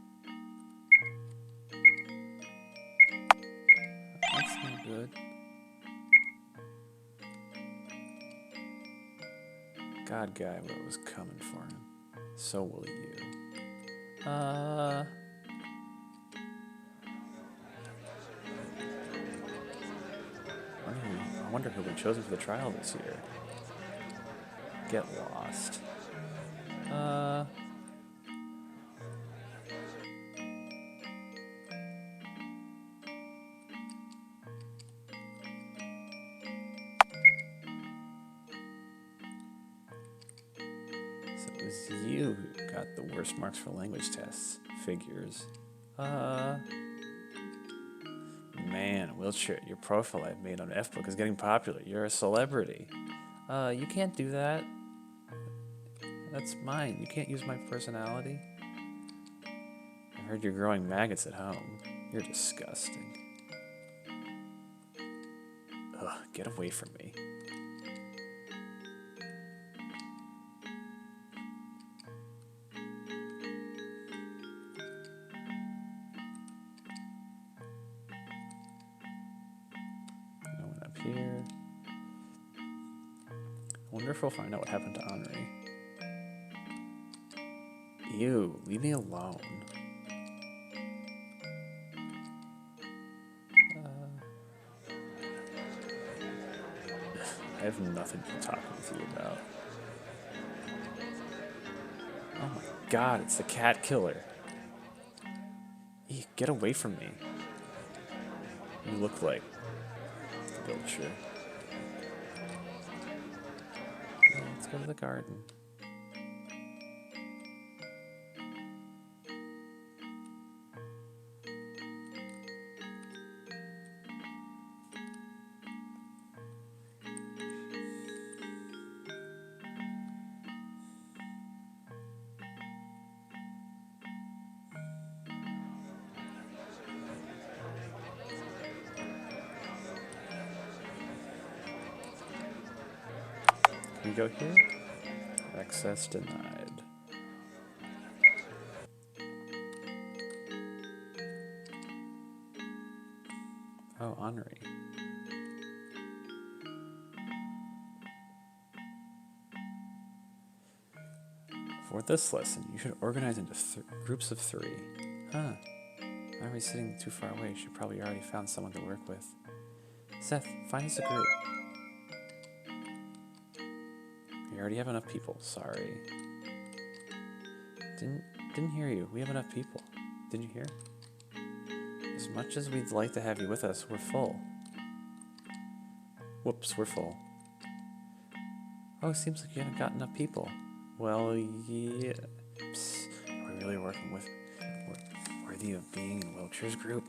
That's no good. God guy what was coming for him. So will you. I wonder who will be chosen for the trial this year. Get lost. So it was you who got the worst marks for language tests. Figures. Man, Wiltshire, your profile I've made on F-Book is getting popular. You're a celebrity. You can't do that. That's mine. You can't use my personality. I heard you're growing maggots at home. You're disgusting. Ugh, get away from me. Wonder if we'll find out what happened to Henri. Ew, leave me alone. I have nothing to talk with you about. Oh my god, it's the cat killer. Eek, get away from me. You look like Wiltshire. Well, let's go to the garden. Can we go here? Access denied. Oh, Henri. For this lesson, you should organize into groups of 3. Huh. Henri's sitting too far away. She probably already found someone to work with. Seth, find us a group. We already have enough people. Sorry. Didn't hear you. We have enough people. Did you hear? As much as we'd like to have you with us, we're full. Whoops, we're full. Oh, it seems like you haven't got enough people. Well, yeah. Psst. Are we really working with worthy of being in Wiltshire's group?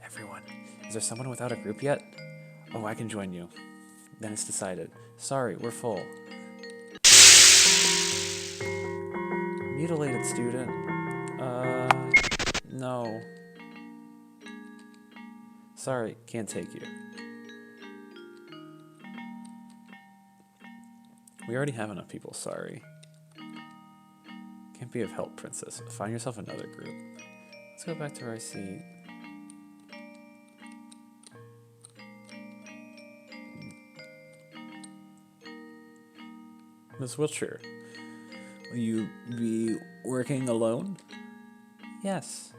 Everyone. Is there someone without a group yet? Oh, I can join you. Then it's decided. Sorry, we're full. Mutilated student. No. Sorry, can't take you. We already have enough people, sorry. Can't be of help, princess. Find yourself another group. Let's go back to our seat. Miss Wiltshire, will you be working alone? Yes.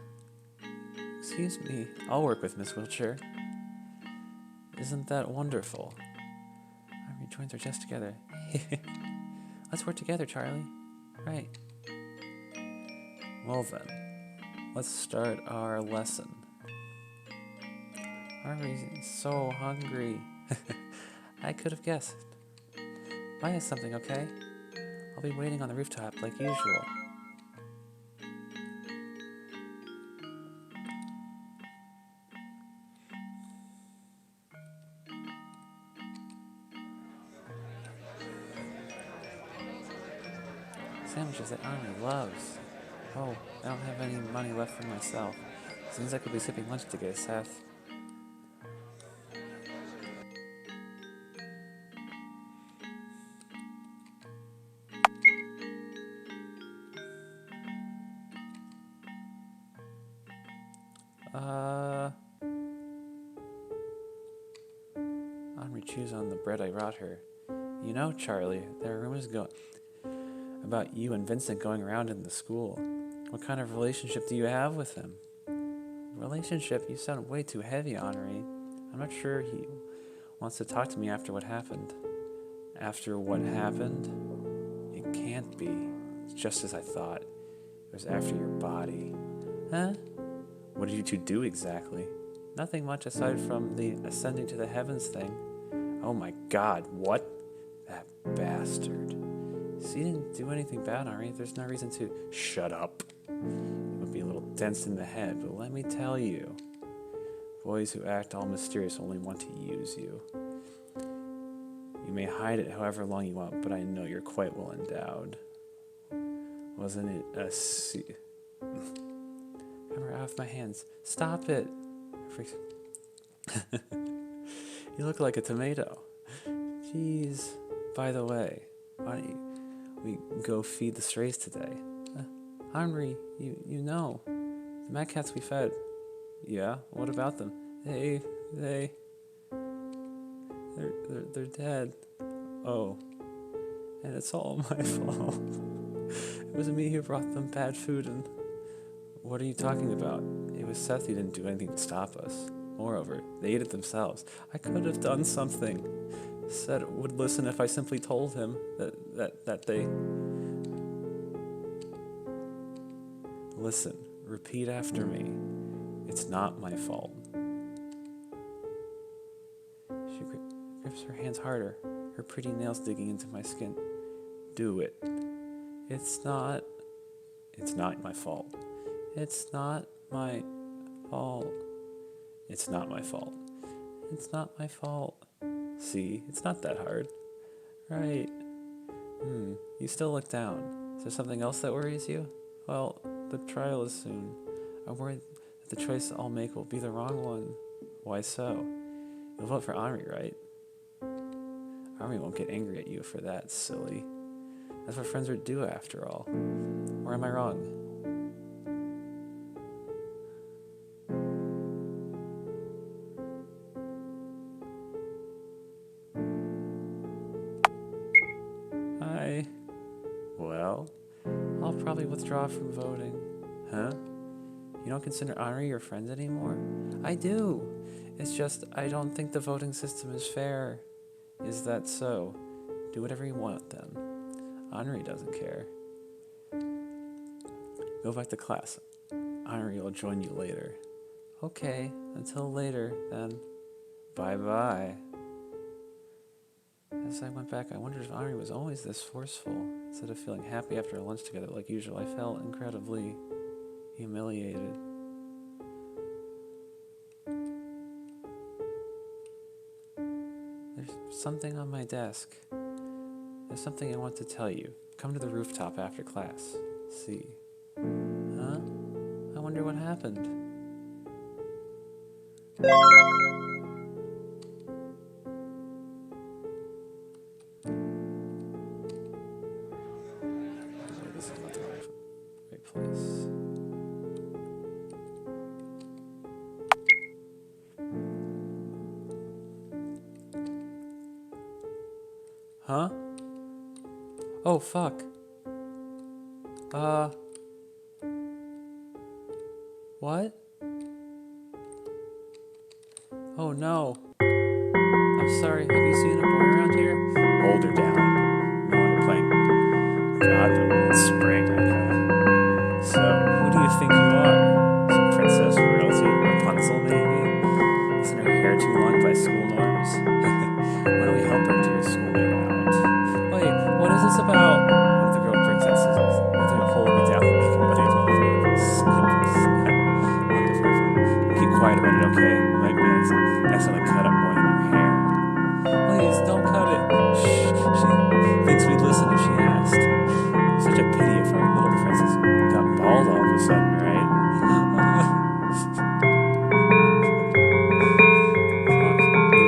Excuse me, I'll work with Miss Wiltshire. Isn't that wonderful? Henri joins our chest together. Let's work together, Charlie. Right. Well then, let's start our lesson. Henri's so hungry. I could have guessed. Buy us something, okay? I'll be waiting on the rooftop like usual. Sandwiches that Henri loves. Oh, I don't have any money left for myself. Seems like we'll be skipping lunch together, Seth. Henri chews on the bread I brought her. You know, Charlie, there are rumors about you and Vincent going around in the school. What kind of relationship do you have with him? Relationship? You sound way too heavy, Henri. I'm not sure he wants to talk to me after what happened. After what happened? It can't be. It's just as I thought. It was after your body. Huh? What did you two do exactly? Nothing much aside from the ascending to the heavens thing. Oh my god, what? That bastard. See, he didn't do anything bad, Henri. There's no reason to... Shut up. You would be a little dense in the head, but let me tell you. Boys who act all mysterious only want to use you. You may hide it however long you want, but I know you're quite well endowed. Wasn't it a Hammer out of my hands. Stop it. You look like a tomato. Jeez. By the way, why don't we go feed the strays today? Henri, you know. The mad cats we fed. Yeah, what about them? They're dead. Oh, And it's all my fault. It was me who brought them bad food and... What are you talking about? It was Seth who didn't do anything to stop us. Moreover, they ate it themselves. I could have done something. Said would listen if I simply told him that they... Listen, repeat after me. It's not my fault. She grips her hands harder, her pretty nails digging into my skin. Do it. It's not my fault. It's not my fault. It's not my fault. It's not my fault. See, it's not that hard. Right. You still look down. Is there something else that worries you? Well, the trial is soon. I'm worried that the choice I'll make will be the wrong one. Why so? You'll vote for Henri, right? Henri won't get angry at you for that, silly. That's what friends would do after all. Or am I wrong? Well, I'll probably withdraw from voting. Huh? You don't consider Henri your friend anymore? I do. It's just I don't think the voting system is fair. Is that so? Do whatever you want then. Henri doesn't care. Go back to class. Henri will join you later. Okay, until later then. Bye-bye. As I went back, I wondered if Henri was always this forceful. Instead of feeling happy after a lunch together like usual, I felt incredibly humiliated. There's something on my desk. There's something I want to tell you. Come to the rooftop after class. See. Huh? I wonder what happened. This is not the right place. Huh? Oh, fuck. What? Oh, no. I'm sorry, have you seen a boy around here? Hold her down. No longer playing. God, it's spring, okay. So, who do you think you are? Some princess, royalty, Rapunzel, maybe? Isn't her hair too long by school norms? Why don't we help her to her schoolmate out? Wait, what is this about? One of the girl brings out scissors. They're holding me down and making me keep quiet about it, okay? Like me, I accidentally cut up more than your hair. Please, don't cut it. Shh, she thinks we'd listen if she asked. Such a pity if our little princess got bald all of a sudden, right?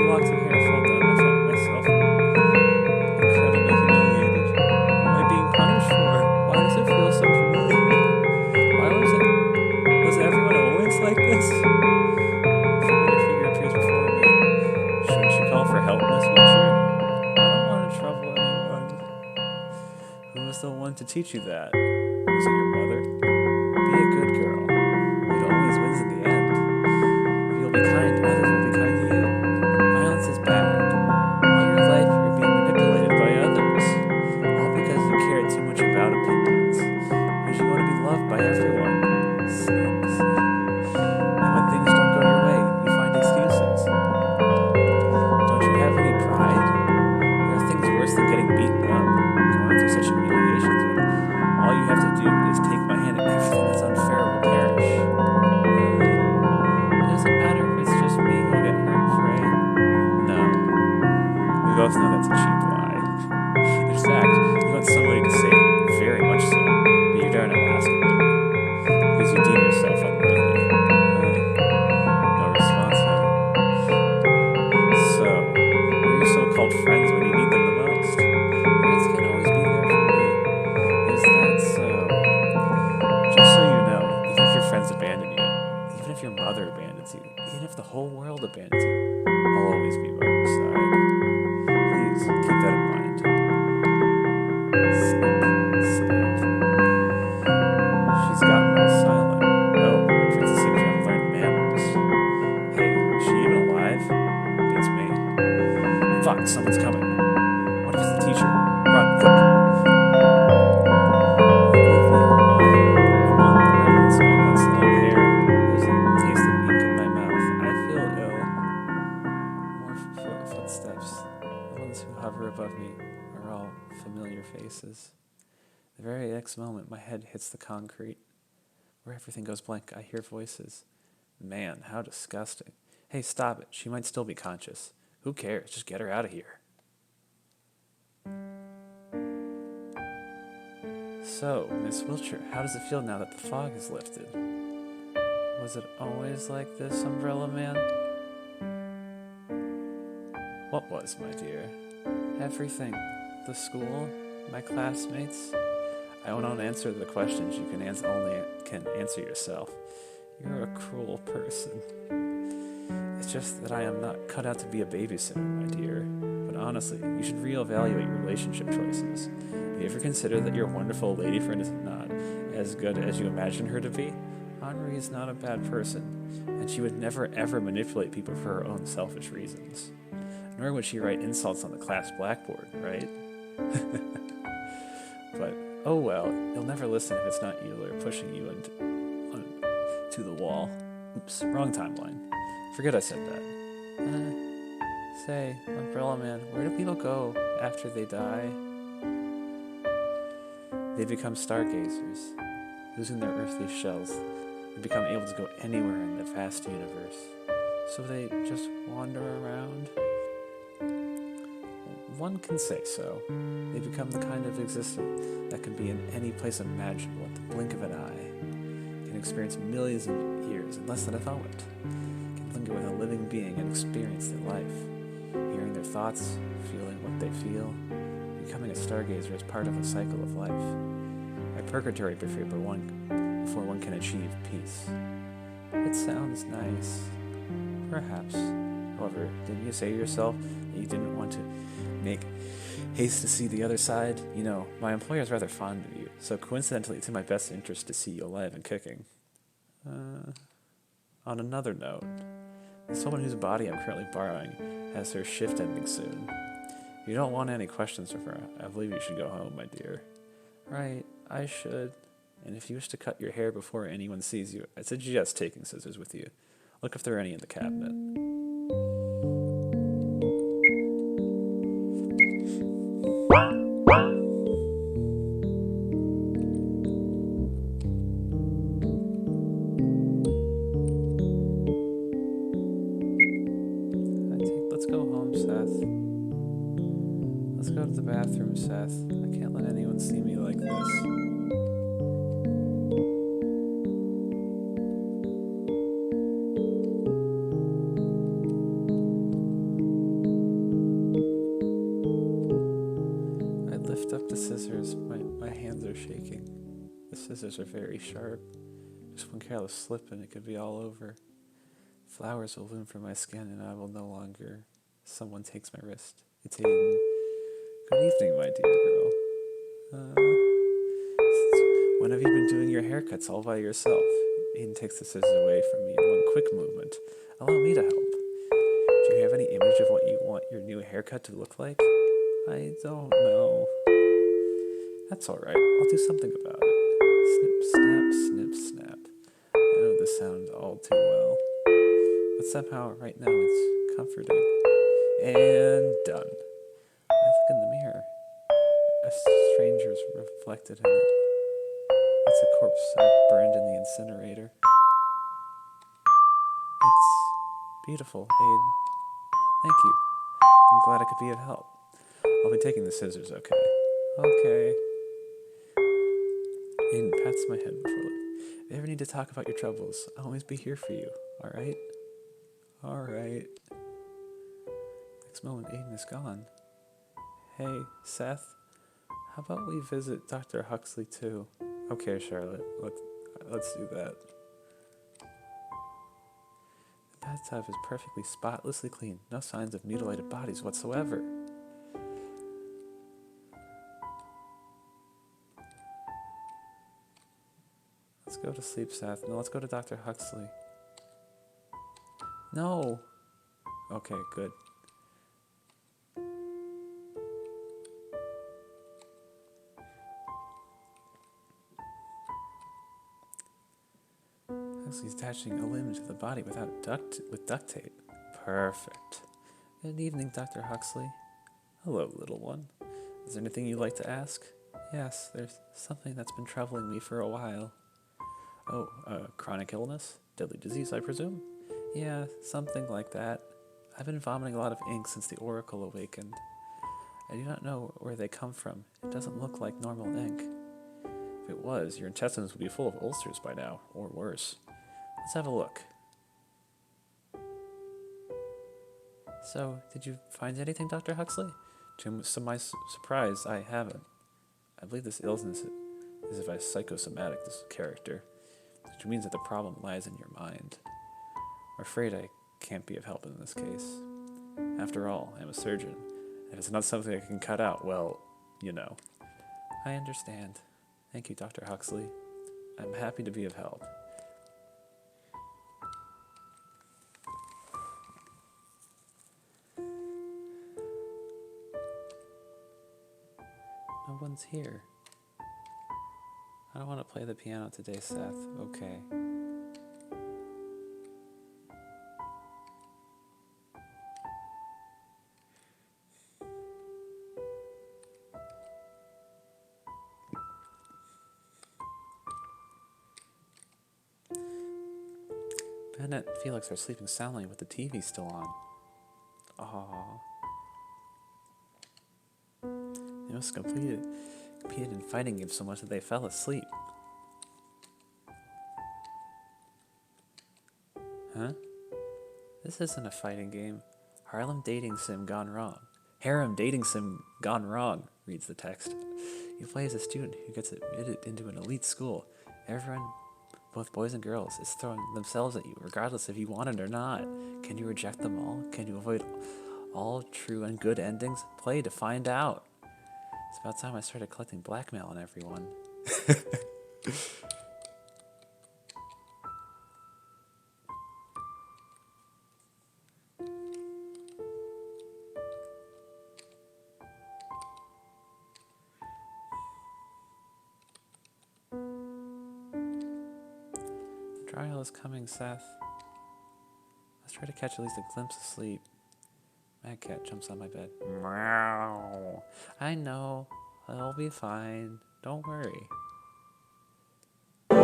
Lots of hair fall down. I felt myself incredibly humiliated. What am I being punished for? Why does it feel so familiar? Why was everyone always like this? A familiar figure appears before me. Shouldn't you call for help, Miss Witcher? I don't want to trouble anyone. Who was the one to teach you that? Was it your mother? Be a good girl. It always wins in the end. If you'll be kind, others will be kind to you. Violence is bad. All your life you're being manipulated by others. All because you care too much about opinions. Because you want to be loved by everyone. And when things don't go your way, you find excuses. Don't you have any pride? There are things worse than getting beaten up, going through such humiliations when all you have to do is take my hand and everything that's unfair will perish. It doesn't matter if it's just me who'll get hurt, Frey. No. We both know that's a cheap lie. In fact, you want somebody to save you, very much so, but you dare not ask me. Because you deem yourself unworthy. No response, huh? So, where are your so-called friends when you need them the most? Friends can't always be there for me. Is that so? Just so you know, even if your friends abandon you, even if your mother abandons you, even if the whole world abandons you, I'll always be by your side. Please, keep that in mind. voices. The very next moment, my head hits the concrete. Where everything goes blank, I hear voices. Man, how disgusting. Hey, stop it. She might still be conscious. Who cares? Just get her out of here. So, Miss Wiltshire, how does it feel now that the fog has lifted? Was it always like this, Umbrella Man? What was, my dear? Everything. The school? My classmates? I won't answer the questions you can only answer yourself. You're a cruel person. It's just that I am not cut out to be a babysitter, my dear. But honestly, you should reevaluate your relationship choices. Do you ever consider that your wonderful lady friend is not as good as you imagine her to be? Henri is not a bad person, and she would never ever manipulate people for her own selfish reasons. Nor would she write insults on the class blackboard, right? But, oh well, you'll never listen if it's not you or pushing you to the wall. Oops, wrong timeline. Forget I said that. Say, Umbrella Man, where do people go after they die? They become stargazers, losing their earthly shells. They become able to go anywhere in the vast universe. So they just wander around? One can say so. They become the kind of existence that can be in any place imaginable at the blink of an eye, can experience millions of years in less than a moment, can linger with a living being and experience their life, hearing their thoughts, feeling what they feel. Becoming a stargazer is part of a cycle of life, a purgatory before one can achieve peace. It sounds nice. Perhaps. However, didn't you say to yourself that you didn't want to make haste to see the other side? You know, my employer is rather fond of you, so coincidentally it's in my best interest to see you alive and kicking. On another note, someone whose body I'm currently borrowing has her shift ending soon. If you don't want any questions from her, I believe you should go home, my dear. Right, I should. And if you wish to cut your hair before anyone sees you, I suggest taking scissors with you. Look if there are any in the cabinet. Let's go home, Seth. Let's go to the bathroom, Seth. I can't let anyone see me like this. I lift up the scissors. My hands are shaking. The scissors are very sharp. Just one careless slip and it could be all over. Flowers will bloom from my skin and I will no longer... Someone takes my wrist. It's Aiden. Good evening, my dear girl. When have you been doing your haircuts all by yourself? Aiden takes the scissors away from me in one quick movement. Allow me to help. Do you have any image of what you want your new haircut to look like? I don't know. That's alright. I'll do something about it. Snip, snap, snip, snap. I know this sounds all too well. But somehow, right now, it's comforting. And done. I look in the mirror. A stranger's reflected in it. It's a corpse I burned in the incinerator. It's beautiful, Aiden. Thank you. I'm glad I could be of help. I'll be taking the scissors, okay? Okay. Aiden pats my head before leaving. If you ever need to talk about your troubles, I'll always be here for you, alright? Alright. Next moment, Aiden is gone. Hey, Seth, how about we visit Dr. Huxley too? Okay, Charlotte, let's do that. The bathtub is perfectly spotlessly clean, no signs of mutilated bodies whatsoever. Let's go to sleep, Seth. No, let's go to Dr. Huxley. No! Okay, good. Huxley's attaching a limb to the body with duct tape. Perfect. Good evening, Dr. Huxley. Hello, little one. Is there anything you'd like to ask? Yes, there's something that's been troubling me for a while. Oh, chronic illness? Deadly disease, I presume? Yeah, something like that. I've been vomiting a lot of ink since the Oracle awakened. I do not know where they come from. It doesn't look like normal ink. If it was, your intestines would be full of ulcers by now, or worse. Let's have a look. So, did you find anything, Dr. Huxley? To my surprise, I haven't. I believe this illness is of a psychosomatic character, which means that the problem lies in your mind. I'm afraid I can't be of help in this case. After all, I'm a surgeon. If it's not something I can cut out, well, you know. I understand. Thank you, Dr. Huxley. I'm happy to be of help. No one's here. I don't want to play the piano today, Seth. Okay. Bennett and Felix are sleeping soundly with the TV still on. Aww. They must have competed in fighting games so much that they fell asleep. Huh? This isn't a fighting game. Harlem dating sim gone wrong. Harem dating sim gone wrong, reads the text. You play as a student who gets admitted into an elite school. Everyone, both boys and girls, is throwing themselves at you, regardless if you want it or not. Can you reject them all? Can you avoid all true and good endings? Play to find out. It's about time I started collecting blackmail on everyone. The trial is coming, Seth. Let's try to catch at least a glimpse of sleep. Mad Cat jumps on my bed. Meow. I know. I'll be fine. Don't worry. I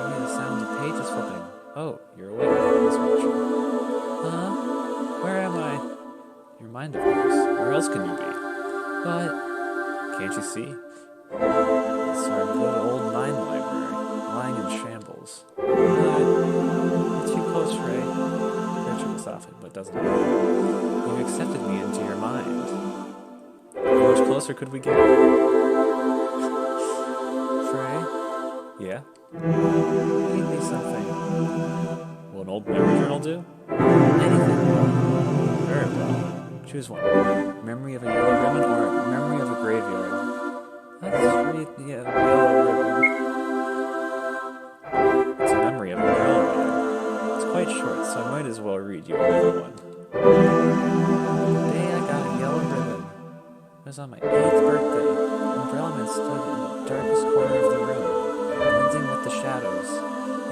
hear the sound of pages flipping. Oh, you're awake, Miss Watcher. Huh? Where am I? Your mind, of course. Where else can you be? But can't you see? It's our good old mind library, lying in shambles. It's too close, Ray. Rachel softly, but doesn't know. You've accepted me into your mind. How much closer could we get? Frey? Yeah? Read me something. Will an old memory journal do? Anything. Very well. Choose one. Memory of a yellow ribbon or memory of a graveyard. Let's read the yellow ribbon. It's a memory of a umbrella. It's quite short, so I might as well read you another one. The day I got a yellow ribbon. It was on my 8th birthday. Umbrella Man stood in the darkest corner of the room, blending with the shadows.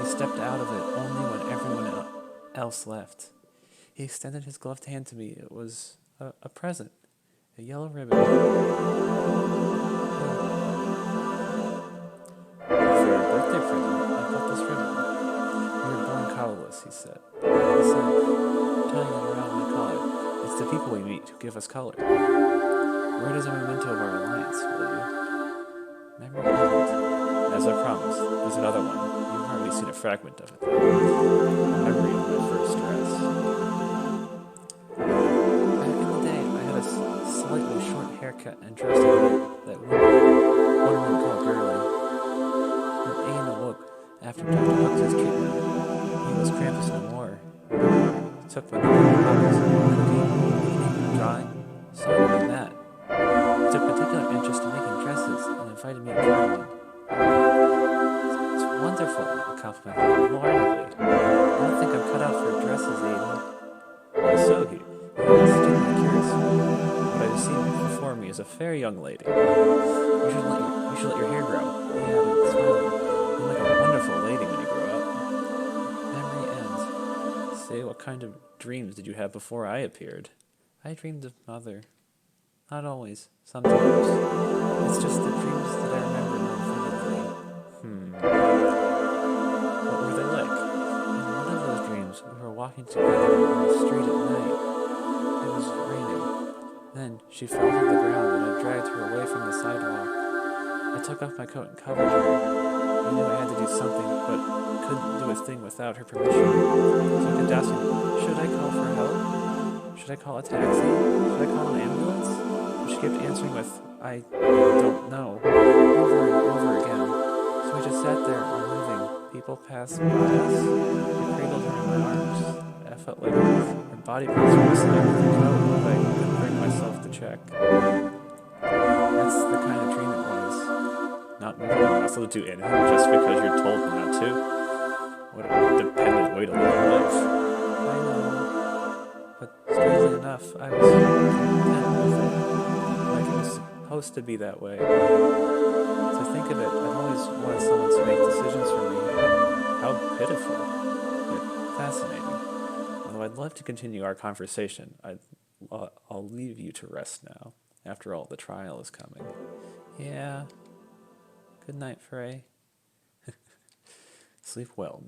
He stepped out of it only when everyone else left. He extended his gloved hand to me. It was a present. A yellow ribbon. For your birthday present, I got this ribbon. You were born colorless, he said. I said, tying it around my collar. It's the people we meet who give us color. Where does a memento of our alliance, will you? Memory isn't. As I promised, there's another one. You've hardly seen a fragment of it, though. A memory of my first dress. Slightly short haircut and dressed in a way that one would call girly. When Aiden awoke after Dr. Huxley's treatment, he was Krampus no more. He took my hobbies, cooking, painting, drawing, so like that. He took particular interest in making dresses and invited me to try one. It's wonderful, I complimented him wholeheartedly. I don't think I'm cut out for dresses, Aiden. Why so, he was extremely curious. What I see before me is a fair young lady. You should let your hair grow. Yeah, it's smiling. You're like a wonderful lady when you grow up. Memory ends. say, what kind of dreams did you have before I appeared? I dreamed of Mother. Not always. Sometimes. It's just the dreams that I remember more vividly. What were they like? In one of those dreams, we were walking together on the street at night. It was raining. Then she fell to the ground and I dragged her away from the sidewalk. I took off my coat and covered her. I knew I had to do something, but couldn't do a thing without her permission. So I kept asking, should I call for help? Should I call a taxi? Should I call an ambulance? But she kept answering with, I don't know, over and over again. So we just sat there, unmoving. People passed by us. I cradled her in my arms. I felt like her body parts were inside of the coat, but I couldn't bring myself to check. That's the kind of dream it was. Not moving a muscle to anything just because you're told not to. What a dependent way to live your life. I know. But strangely enough, I was content with it. Like it was supposed to be that way. To think of it, I've always wanted someone to make decisions for me. How pitiful. Yet fascinating. Although I'd love to continue our conversation, I'll leave you to rest now. After all, the trial is coming. Yeah. Good night, Frey. Sleep well,